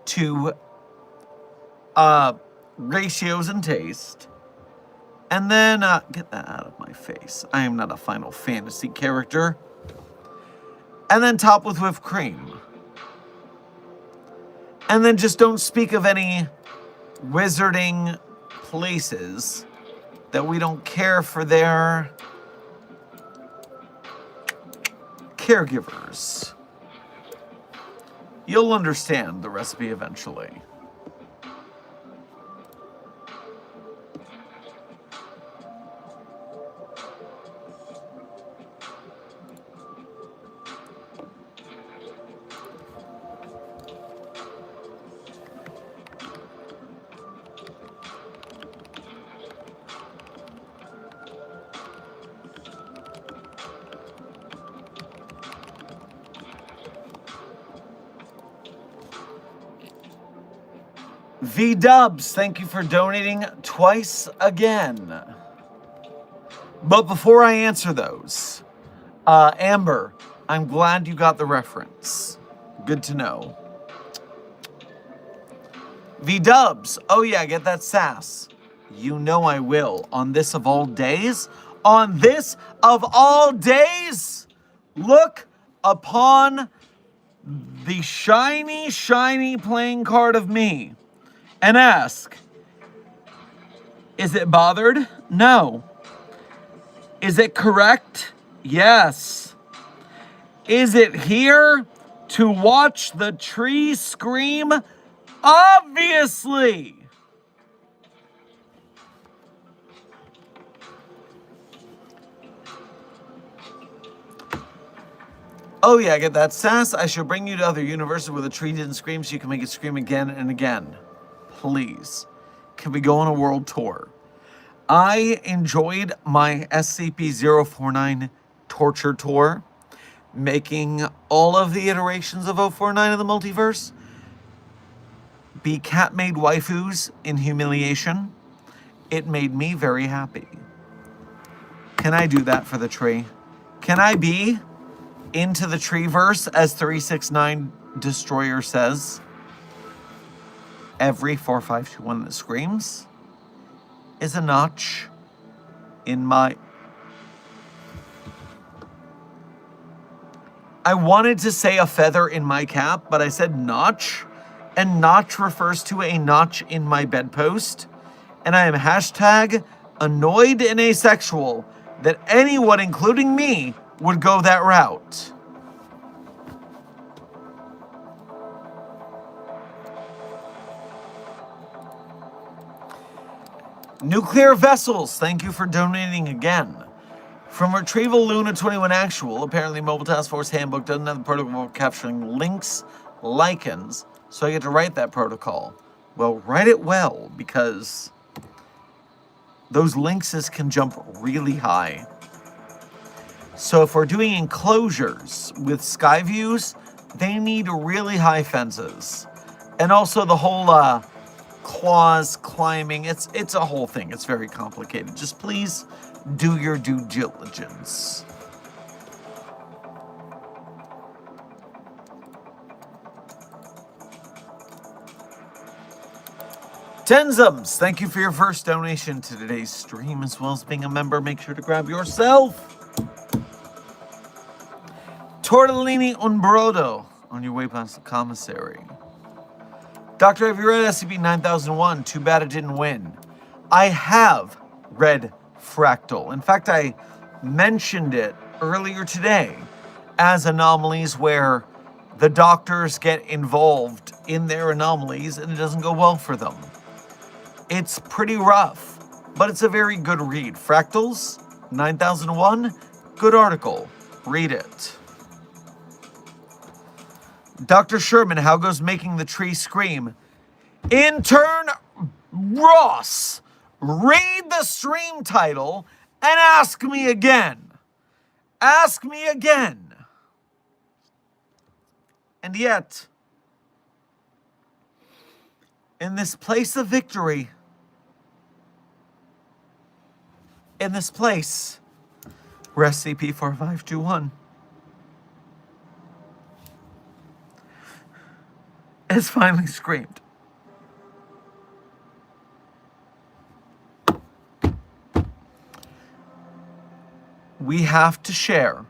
A: to ratios and taste. And then, get that out of my face. I am not a Final Fantasy character. And then top with whipped cream. And then just don't speak of any wizarding places that we don't care for their caregivers. You'll understand the recipe eventually. V-Dubs, thank you for donating twice again. But before I answer those, Amber, I'm glad you got the reference. Good to know. V-Dubs, oh yeah, get that sass. You know I will. On this of all days, on this of all days, look upon the shiny, shiny playing card of me and ask, is it bothered? No. Is it correct? Yes. Is it here to watch the tree scream? Obviously. Oh yeah, get that sass. I shall bring you to other universes where the tree didn't scream so you can make it scream again and again. Please, can we go on a world tour? I enjoyed my SCP-049 torture tour, making all of the iterations of 049 of the multiverse be cat-made waifus in humiliation. It made me very happy. Can I do that for the tree? Can I be into the treeverse, as 369 Destroyer says? Every 4521 that screams is a notch in my... I wanted to say a feather in my cap, but I said notch, and notch refers to a notch in my bedpost, and I am hashtag annoyed and asexual that anyone, including me, would go that route. Nuclear Vessels, thank you for donating again. From Retrieval Luna 21 Actual, apparently Mobile Task Force Handbook doesn't have the protocol for capturing links, lichens, so I get to write that protocol. Well, write it well, because those lynxes can jump really high. So if we're doing enclosures with sky views, they need really high fences. And also the whole claws climbing, it's a whole thing. It's very complicated. Just please do your due diligence. Tenzums, thank you for your first donation to today's stream, as well as being a member. Make sure to grab yourself tortellini un brodo on your way past the commissary. Doctor, have you read SCP-9001? Too bad it didn't win. I have read Fractal. In fact, I mentioned it earlier today as anomalies where the doctors get involved in their anomalies and it doesn't go well for them. It's pretty rough, but it's a very good read. Fractals, 9001, good article. Read it. Dr. Sherman, how goes making the tree scream? Intern Ross, read the stream title and ask me again. Ask me again. And yet, in this place of victory, in this place where SCP-4521 has finally screamed. We have to share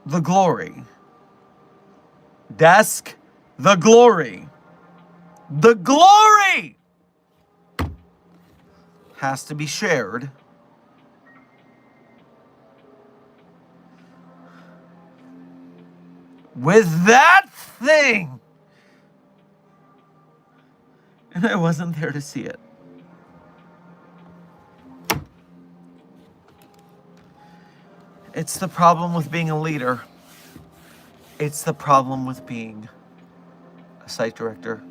A: the glory. Desk, the glory. The glory has to be shared with that thing. And I wasn't there to see it. It's the problem with being a leader. It's the problem with being a site director.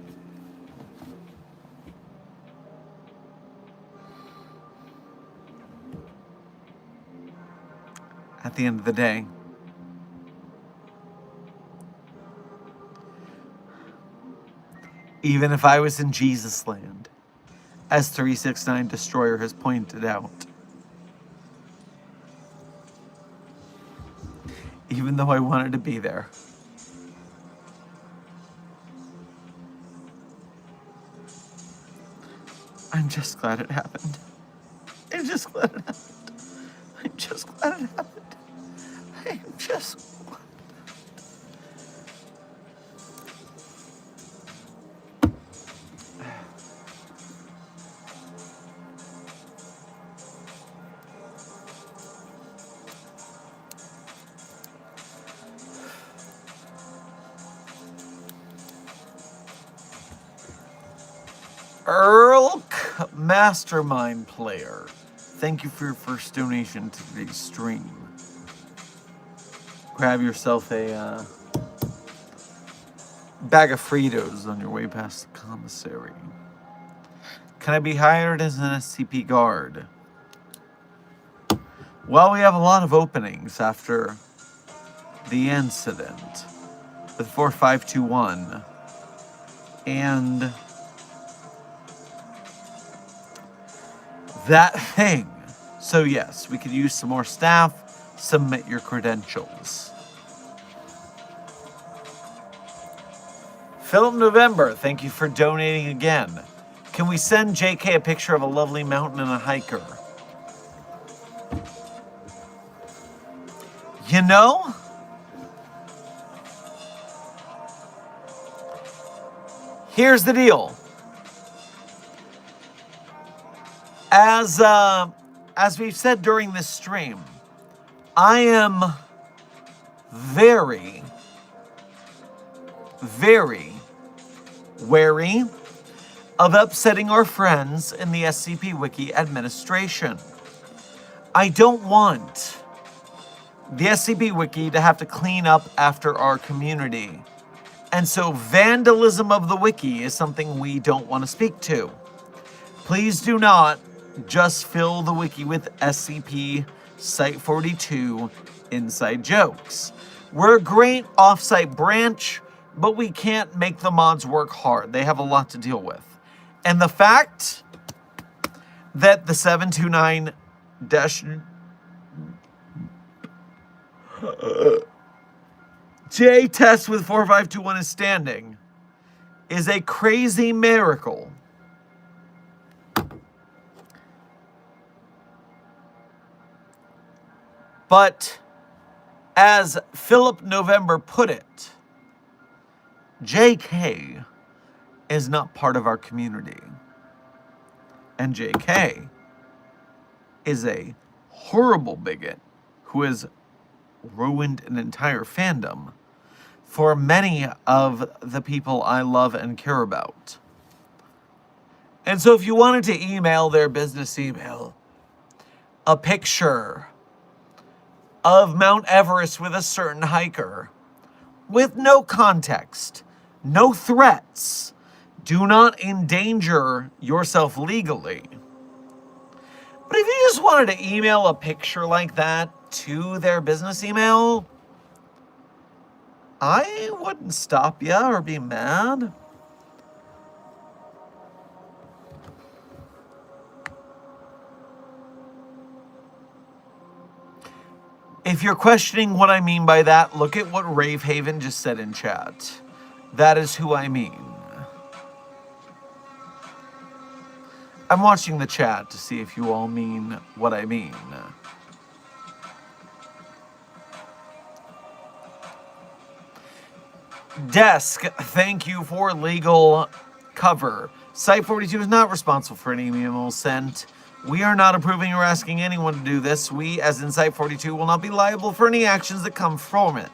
A: At the end of the day, even if I was in Jesus land, as 369 Destroyer has pointed out, even though I wanted to be there, I'm just glad it happened. I'm just glad it happened. I'm just glad it happened. I'm just glad. Earlk Mastermind Player, thank you for your first donation to today's stream. Grab yourself a bag of Fritos on your way past the commissary. Can I be hired as an SCP guard? Well, we have a lot of openings after the incident with 4521 and that thing. So yes, we could use some more staff. Submit your credentials. Philip November, thank you for donating again. Can we send JK a picture of a lovely mountain and a hiker? You know, here's the deal. As we've said during this stream, I am very, very wary of upsetting our friends in the SCP Wiki administration. I don't want the SCP Wiki to have to clean up after our community. And so vandalism of the Wiki is something we don't want to speak to. Please do not just fill the Wiki with SCP Site 42 inside jokes. We're a great offsite branch, but we can't make the mods work hard. They have a lot to deal with. And the fact that the 729 J test with 4521 is standing is a crazy miracle. But as Philip November put it, JK is not part of our community. And JK is a horrible bigot who has ruined an entire fandom for many of the people I love and care about. And so if you wanted to email their business email a picture of Mount Everest with a certain hiker, with no context, no threats, do not endanger yourself legally. But if you just wanted to email a picture like that to their business email, I wouldn't stop you or be mad. If you're questioning what I mean by that, look at what Ravehaven just said in chat. That is who I mean. I'm watching the chat to see if you all mean what I mean. Desk, thank you for legal cover. Site 42 is not responsible for any emails sent. We are not approving or asking anyone to do this. We, as in Site 42, will not be liable for any actions that come from it.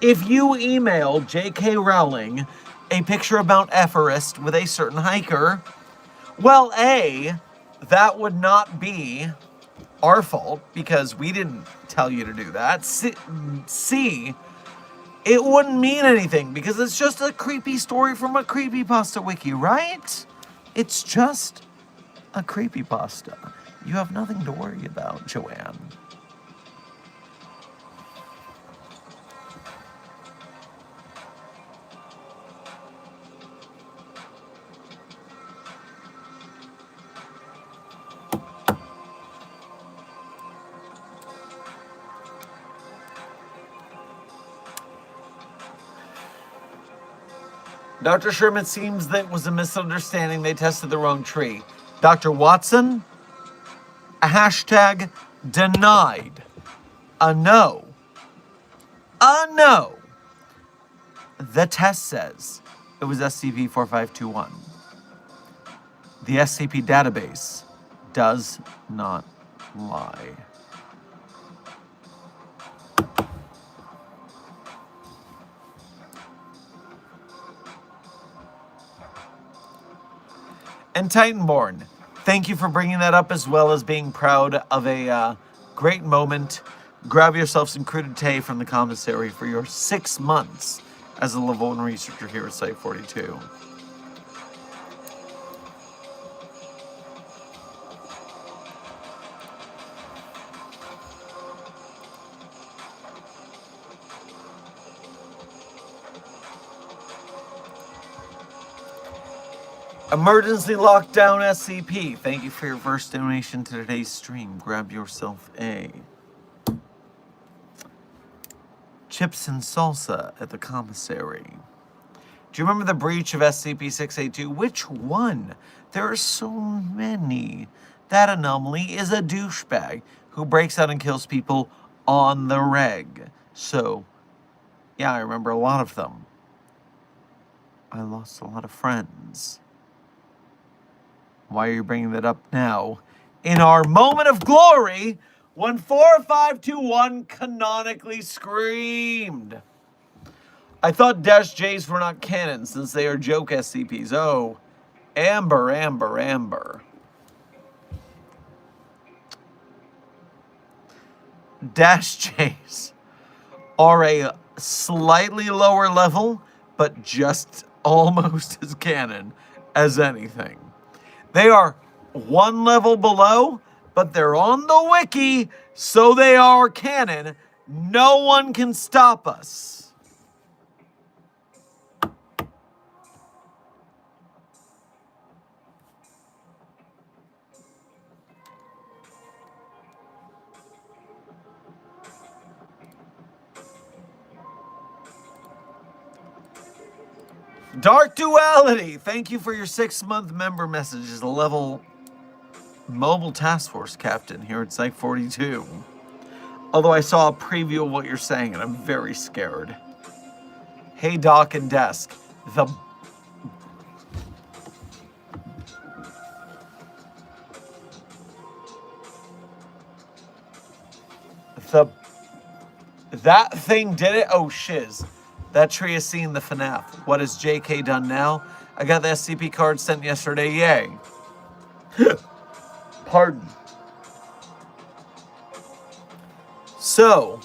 A: If you email J.K. Rowling a picture of Mount Everest with a certain hiker, well, A, that would not be our fault because we didn't tell you to do that. C, it wouldn't mean anything because it's just a creepy story from a creepypasta wiki, right? It's just a creepypasta. You have nothing to worry about, Joanne. Dr. Sherman, seems that was a misunderstanding. They tested the wrong tree. Dr. Watson, a hashtag denied. A no. A no. The test says it was SCP-4521. The SCP database does not lie. And Titanborn, thank you for bringing that up as well as being proud of a great moment. Grab yourself some crudité from the commissary for your 6 months as a level 1 researcher here at Site 42. Emergency Lockdown SCP, thank you for your first donation to today's stream. Grab yourself a chips and salsa at the commissary. Do you remember the breach of SCP-682? Which one? There are so many. That anomaly is a douchebag who breaks out and kills people on the reg. So, yeah, I remember a lot of them. I lost a lot of friends. Why are you bringing that up now? In our moment of glory, when 4521 canonically screamed. I thought Dash J's were not canon since they are joke SCPs. Oh, Amber, Amber, Amber. Dash J's are a slightly lower level, but just almost as canon as anything. They are one level below, but they're on the wiki, so they are canon. No one can stop us. Dark Duality, thank you for your 6-month member message as a level mobile task force captain here at Site 42. Although I saw a preview of what you're saying and I'm very scared. Hey Doc and Desk, that thing did it? Oh shiz. That tree has seen the FNAF. What has JK done now? I got the SCP card sent yesterday, yay. Pardon. So,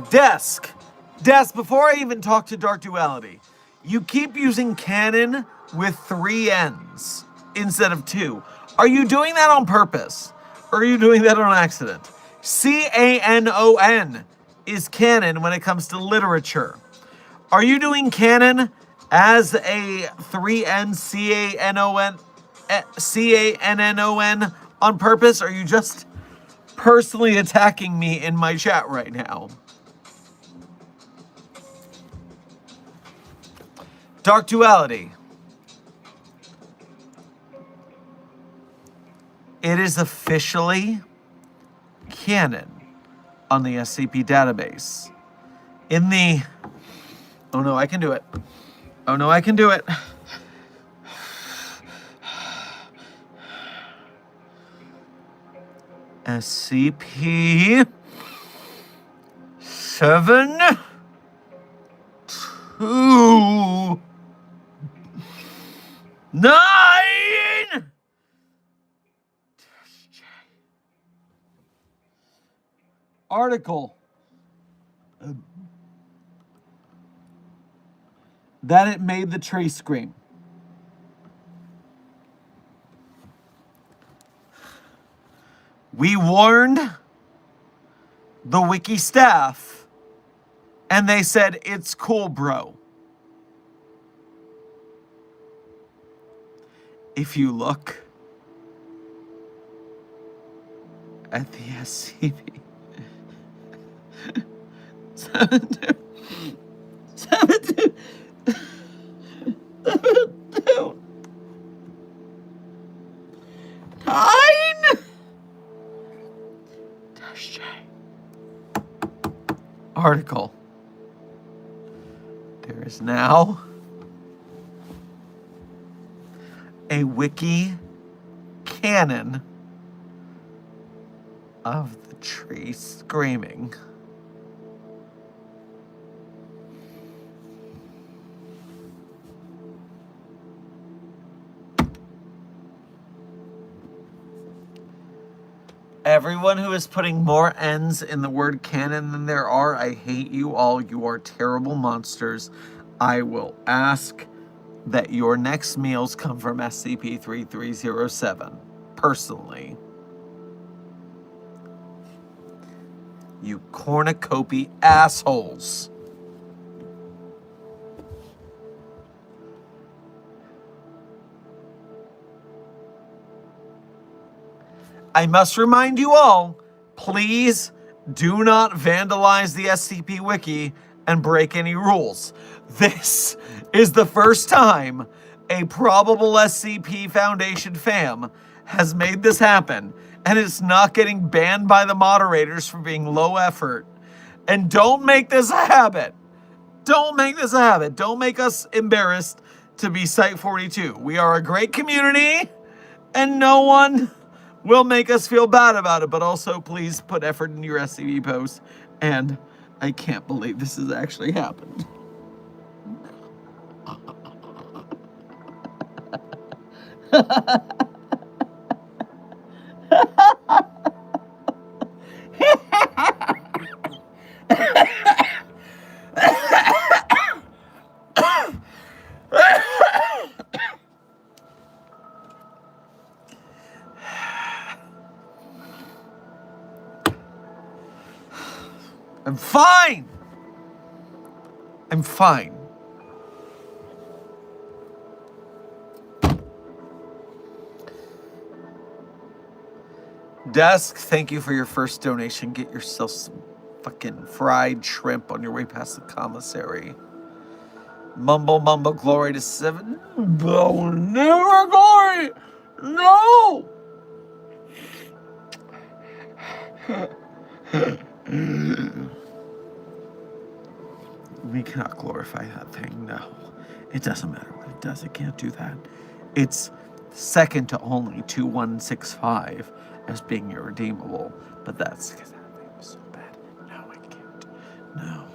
A: Desk, before I even talk to Dark Duality, you keep using canon with 3 N's instead of 2. Are you doing that on purpose? Or are you doing that on accident? C-A-N-O-N is canon when it comes to literature. Are you doing canon as a 3N C-A-N-O-N C-A-N-N-O-N on purpose? Or are you just personally attacking me in my chat right now? Dark Duality. It is officially canon on the SCP database. In the... Oh no, I can do it. Oh no, I can do it. SCP 7 2 9 article that it made the tree scream. We warned the wiki staff and they said, it's cool, bro. If you look at the SCP 7 2 9 -J article, there is now a wiki canon of the tree screaming. Everyone who is putting more N's in the word canon than there are, I hate you all. You are terrible monsters. I will ask that your next meals come from SCP-3307, personally. You cornucopy assholes. I must remind you all, please do not vandalize the SCP Wiki and break any rules. This is the first time a probable SCP Foundation fam has made this happen, and it's not getting banned by the moderators for being low effort. And don't make this a habit. Don't make this a habit. Don't make us embarrassed to be Site 42. We are a great community, and no one will make us feel bad about it, but also please put effort into your SCP posts. And I can't believe this has actually happened. I'm fine. I'm fine. Desk, thank you for your first donation. Get yourself some fucking fried shrimp on your way past the commissary. Mumble, glory to 7. Oh, never glory. No. We cannot glorify that thing, no. It doesn't matter what it does, it can't do that. It's second to only 2165 as being irredeemable, but that's because that thing was so bad. No, it can't. No.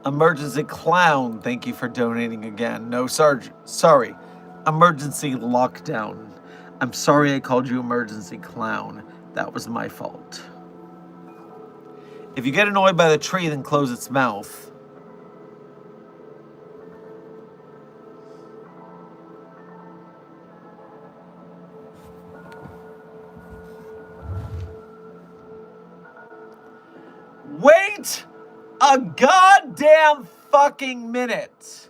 A: Emergency Clown, thank you for donating again. No, Sergeant, sorry. Emergency Lockdown. I'm sorry I called you Emergency Clown. That was my fault. If you get annoyed by the tree, then close its mouth. Wait a goddamn fucking minute.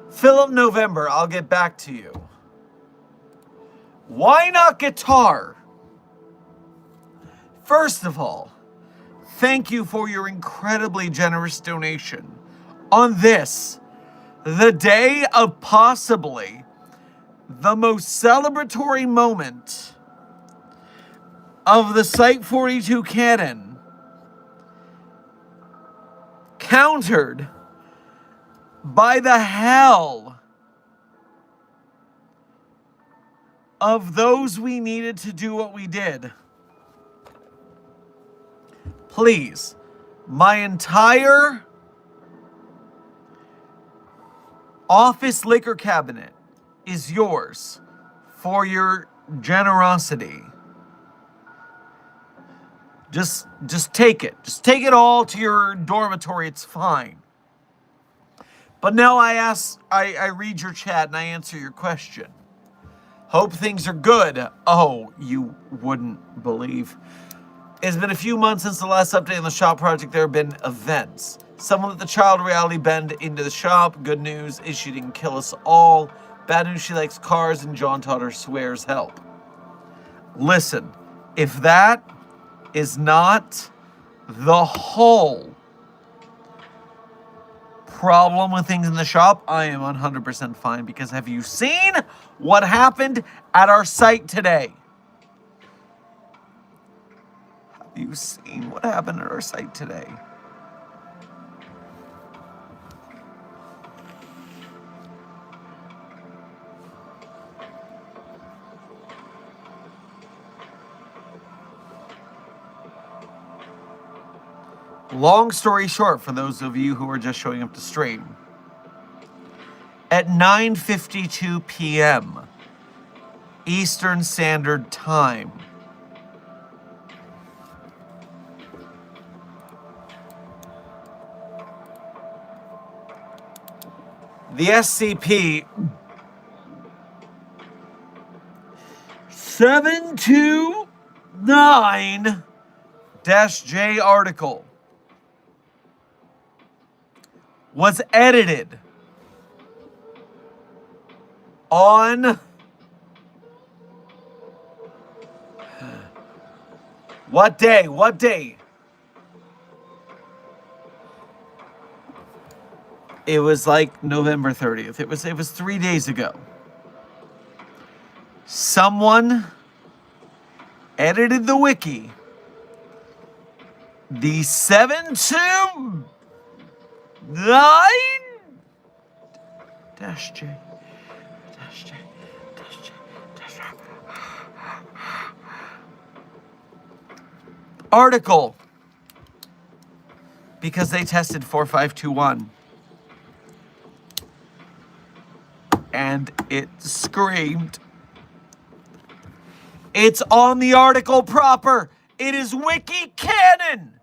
A: Philip November, I'll get back to you. Why not guitar? First of all, thank you for your incredibly generous donation on this, the day of possibly the most celebratory moment of the Site 42 canon, countered by the hell of those we needed to do what we did. Please, my entire office liquor cabinet is yours for your generosity. Just take it. Just take it all to your dormitory. It's fine. But now I read your chat and I answer your question. Hope things are good. Oh, you wouldn't believe. It's been a few months since the last update on the shop project. There have been events. Someone let the child reality bend into the shop. Good news is she didn't kill us all. Bad news, she likes cars and John taught her swears help. Listen, if that is not the whole problem with things in the shop, I am 100% fine, because have you seen what happened at our site today? Have you seen what happened at our site today? Long story short, for those of you who are just showing up to stream, at 9:52 p.m. Eastern Standard Time, the SCP 729-J article was edited on what day? What day? It was like November 30th. It was 3 days ago. Someone edited the wiki. The 729-J article, because they tested 4521 and it screamed. It's on the article proper. It is wiki canon.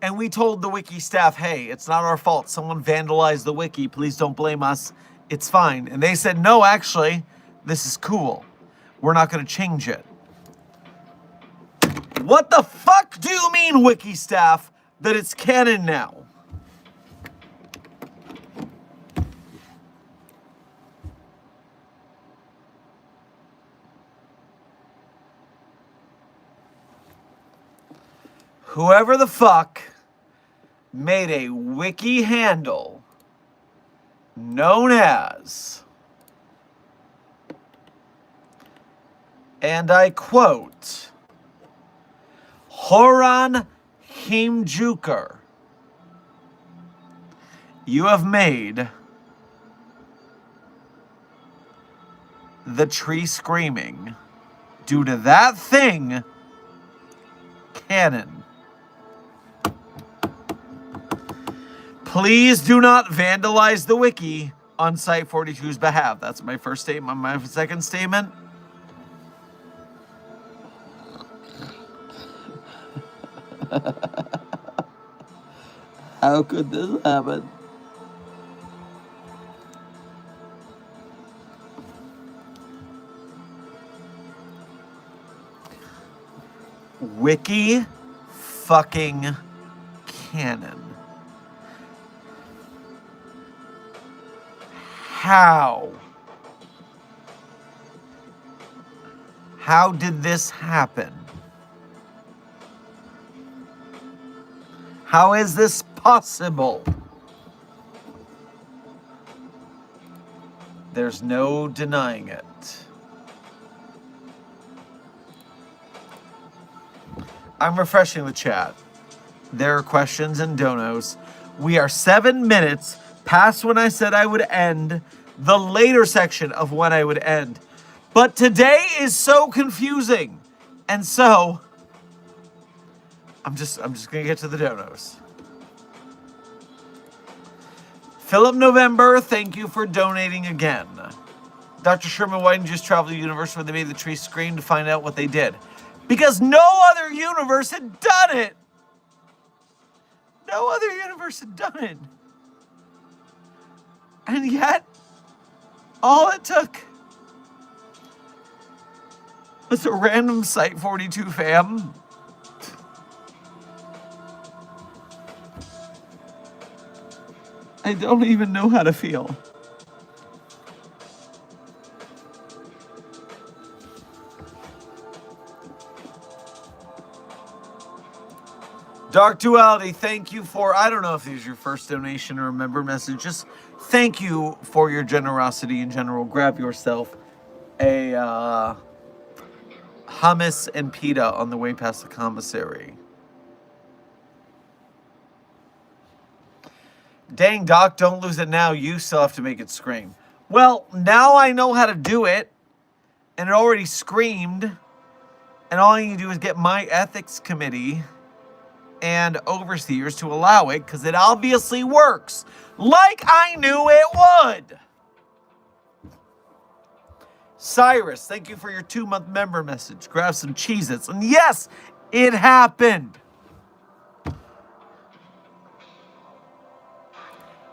A: And we told the wiki staff, hey, it's not our fault. Someone vandalized the wiki. Please don't blame us. It's fine. And they said, no, actually, this is cool. We're not going to change it. What the fuck do you mean, wiki staff, that it's canon now? Whoever the fuck made a wiki handle known as, and I quote, Horan Himjuker, you have made the tree screaming due to that thing canon. Please do not vandalize the wiki on Site 42's behalf. That's my first statement. My second statement. How could this happen? Wiki fucking canon. How? How did this happen? How is this possible? There's no denying it. I'm refreshing the chat. There are questions and donos. We are 7 minutes past when I said I would end the later section of when I would end. But today is so confusing. And so I'm just gonna get to the donos. Philip November, thank you for donating again. Dr. Sherman, why didn't you just travel to the universe where they made the tree scream to find out what they did? Because no other universe had done it. No other universe had done it. And yet, all it took was a random Site 42 fam. I don't even know how to feel. Dark Duality, thank you for, I don't know if this is your first donation or a member message, just thank you for your generosity in general. Grab yourself a hummus and pita on the way past the commissary. Dang, Doc, don't lose it now. You still have to make it scream. Well, now I know how to do it, and it already screamed, and all I need to do is get my ethics committee and overseers to allow it, because it obviously works, like I knew it would. Cyrus, thank you for your 2-month member message. Grab some Cheez-Its, and yes, it happened.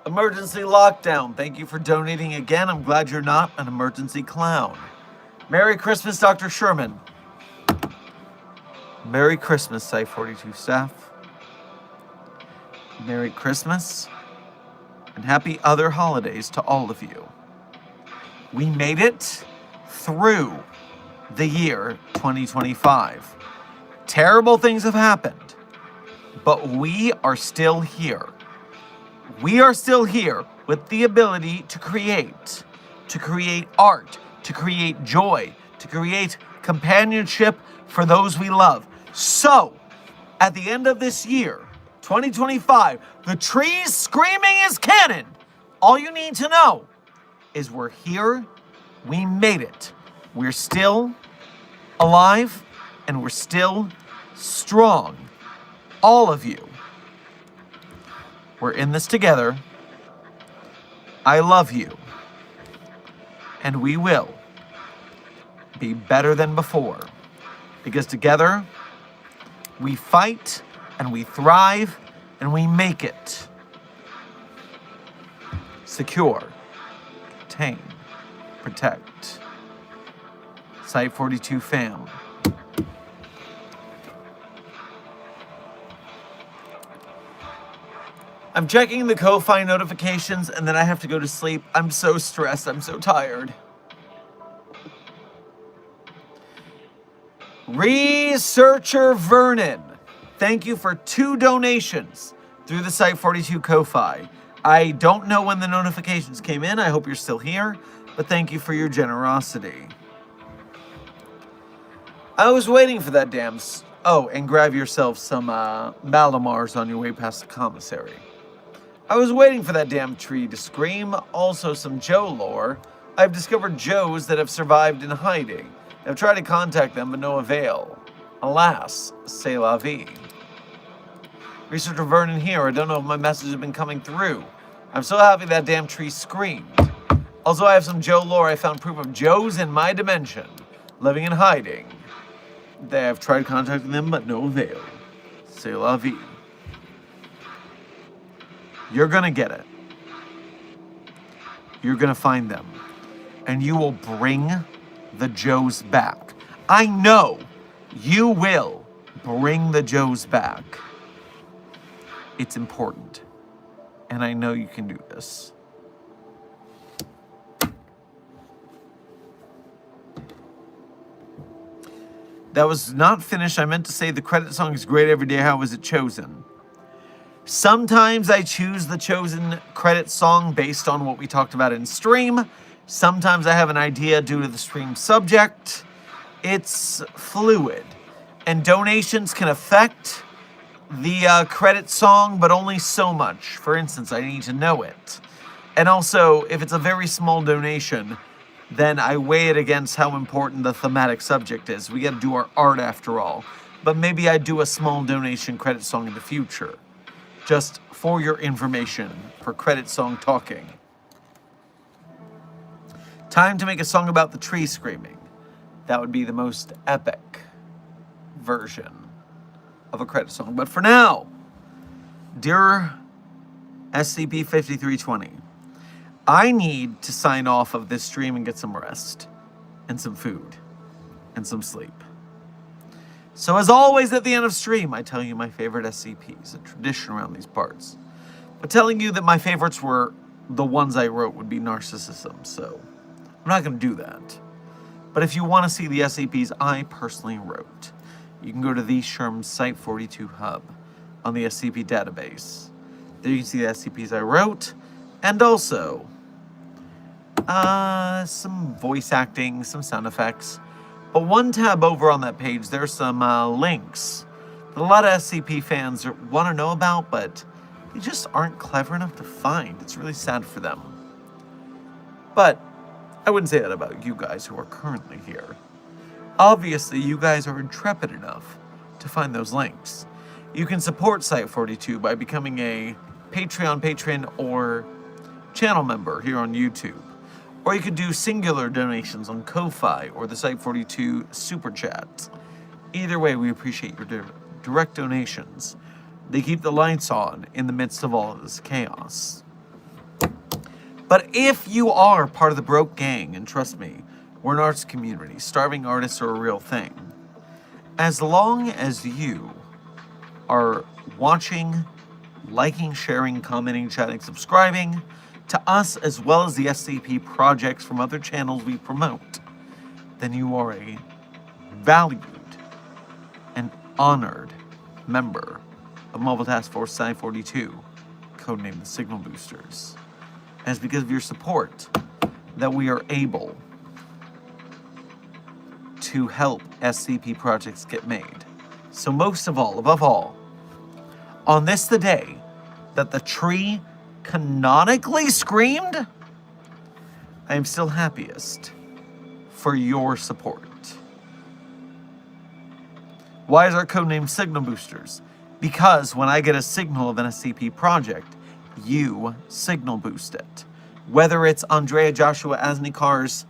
A: Emergency Lockdown, thank you for donating again. I'm glad you're not an emergency clown. Merry Christmas, Dr. Sherman. Merry Christmas, Site 42 staff. Merry Christmas and happy other holidays to all of you. We made it through the year 2025. Terrible things have happened, but we are still here. We are still here with the ability to create art, to create joy, to create companionship for those we love. So, at the end of this year, 2025, the trees screaming is canon. All you need to know is we're here, we made it. We're still alive, and we're still strong. All of you. We're in this together. I love you. And we will be better than before. Because together, we fight, and we thrive, and we make it. Secure, contain, protect. Site 42 fam. I'm checking the Ko-Fi notifications, and then I have to go to sleep. I'm so stressed. I'm so tired. Researcher Vernon, thank you for 2 donations through the Site 42 Ko-Fi. I don't know when the notifications came in. I hope you're still here, but thank you for your generosity. I was waiting for that damn... Oh, and grab yourself some Malamars on your way past the commissary. I was waiting for that damn tree to scream. Also some Joe lore. I've discovered Joes that have survived in hiding. I've tried to contact them, but no avail. Alas, c'est la vie. Researcher Vernon here. I don't know if my message has been coming through. I'm so happy that damn tree screamed. Also, I have some Joe lore. I found proof of Joes in my dimension, living in hiding. They have tried contacting them, but no avail. C'est la vie. You're gonna get it. You're gonna find them. And you will bring the Joes back. I know you will bring the Joes back. It's important. And I know you can do this. That was not finished. I meant to say the credit song is great every day. How was it chosen? Sometimes I choose the chosen credit song based on what we talked about in stream. Sometimes I have an idea due to the stream subject. It's fluid. And donations can affect the credit song, but only so much. For instance, I need to know it. And also, if it's a very small donation, then I weigh it against how important the thematic subject is. We got to do our art after all. But maybe I do a small donation credit song in the future. Just for your information, for credit song talking. Time to make a song about the tree screaming. That would be the most epic version of a credit song. But for now, dear SCP-5320, I need to sign off of this stream and get some rest, and some food, and some sleep. So as always at the end of stream, I tell you my favorite SCPs, a tradition around these parts. But telling you that my favorites were the ones I wrote would be narcissism, so I'm not going to do that. But if you want to see the SCPs I personally wrote, you can go to the Sherman Site 42 Hub on the SCP database. There you can see the SCPs I wrote, and also some voice acting, some sound effects. But one tab over on that page, there's some links that a lot of SCP fans want to know about, but they just aren't clever enough to find. It's really sad for them. But I wouldn't say that about you guys who are currently here. Obviously, you guys are intrepid enough to find those links. You can support Site42 by becoming a Patreon patron or channel member here on YouTube. Or you could do singular donations on Ko-Fi or the Site42 Super Chat. Either way, we appreciate your direct donations. They keep the lights on in the midst of all of this chaos. But if you are part of the broke gang, and trust me, we're an arts community, starving artists are a real thing. As long as you are watching, liking, sharing, commenting, chatting, subscribing to us as well as the SCP projects from other channels we promote, then you are a valued and honored member of Mobile Task Force Site42, codenamed the Signal Boosters. And it's because of your support that we are able to help SCP projects get made. So most of all, above all, on this the day that the tree canonically screamed, I am still happiest for your support. Why is our codename Signal Boosters? Because when I get a signal of an SCP project, you signal boost it. Whether it's Andrea Joshua Asnikar's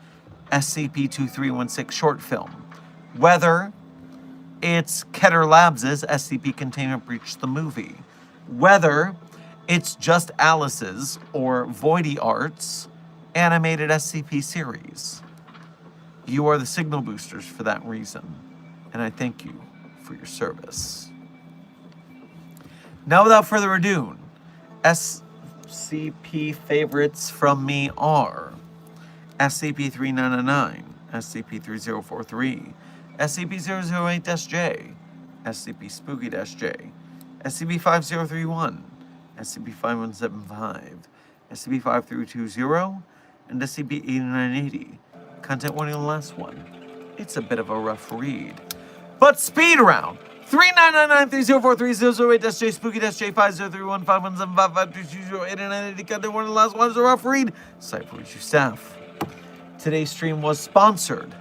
A: SCP-2316 short film, whether it's Keter Labs' SCP Containment Breach the movie, whether it's just Alice's or Voidy Art's animated SCP series. You are the Signal Boosters for that reason, and I thank you for your service. Now, without further ado, SCP favorites from me are SCP-3999, SCP-3043, SCP-008-J, SCP-Spooky-J, SCP-5031, SCP-5175, SCP-5320, and SCP-8980. Content warning on the last one. It's a bit of a rough read. But speed round! 3999-3043-008-J, Spooky-J, 5031, 5175, 5220, 8980. Content warning on the last one is a rough read. Site 42 staff. Today's stream was sponsored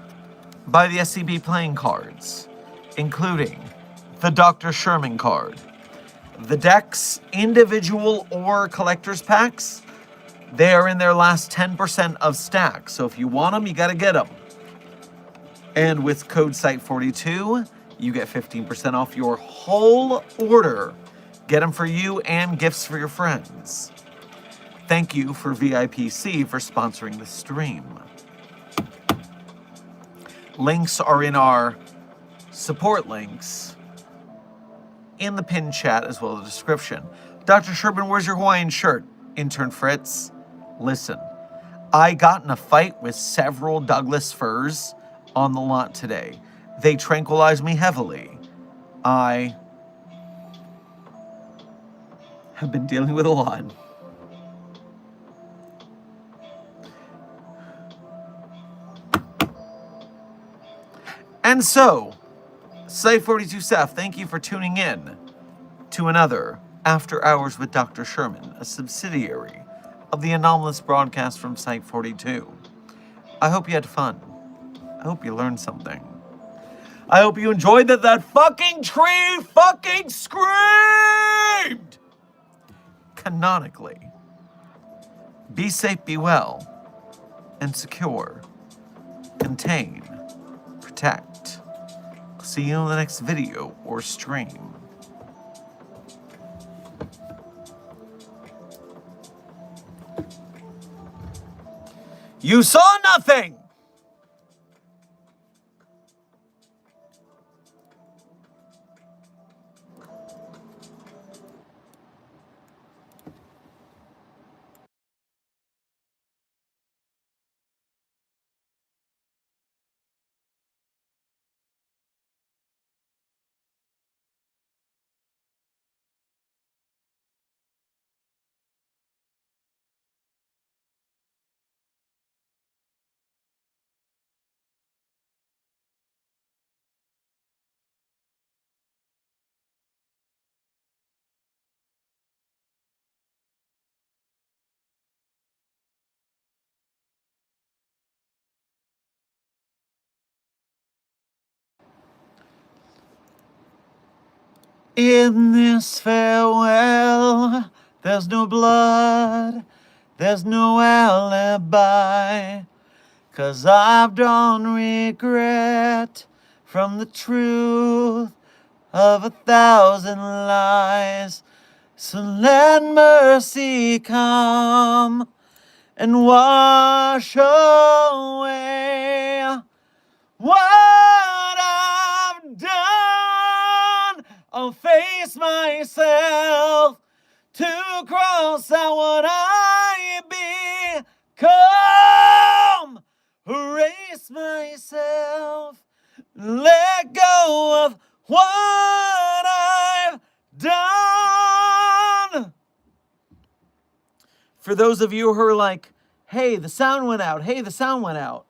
A: by the SCB playing cards, including the Dr. Sherman card, the decks, individual or collector's packs. They are in their last 10% of stack, so if you want them, you gotta get them. And with code SITE42, you get 15% off your whole order. Get them for you and gifts for your friends. Thank you for VIPC for sponsoring the stream. Links are in our support links in the pinned chat as well as the description. Dr. Sherman, where's your Hawaiian shirt? Intern Fritz, listen. I got in a fight with several Douglas firs on the lot today. They tranquilized me heavily. I have been dealing with a lot. And so, Site42 staff, thank you for tuning in to another After Hours with Dr. Sherman, a subsidiary of the anomalous broadcast from Site42. I hope you had fun. I hope you learned something. I hope you enjoyed that fucking tree fucking screamed! Canonically. Be safe, be well, and secure. Contain. Protect. See you in the next video or stream. You saw nothing! In this farewell, there's no blood, there's no alibi, 'cause I've drawn regret from the truth of 1,000 lies. So let mercy come and wash away what I've done. I'll face myself to cross out what I become. Erase myself, let go of what I've done. For those of you who are like, hey, the sound went out, hey, the sound went out,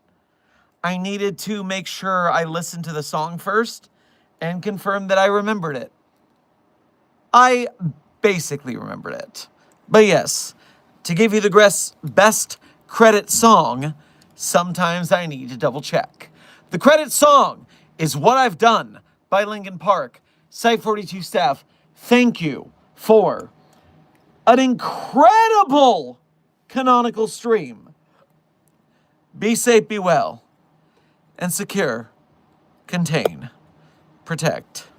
A: I needed to make sure I listened to the song first and confirm that I remembered it. I basically remembered it. But yes, to give you the best credit song, sometimes I need to double check. The credit song is What I've Done by Linkin Park. Site42 staff, thank you for an incredible canonical stream. Be safe, be well, and secure, contain, protect.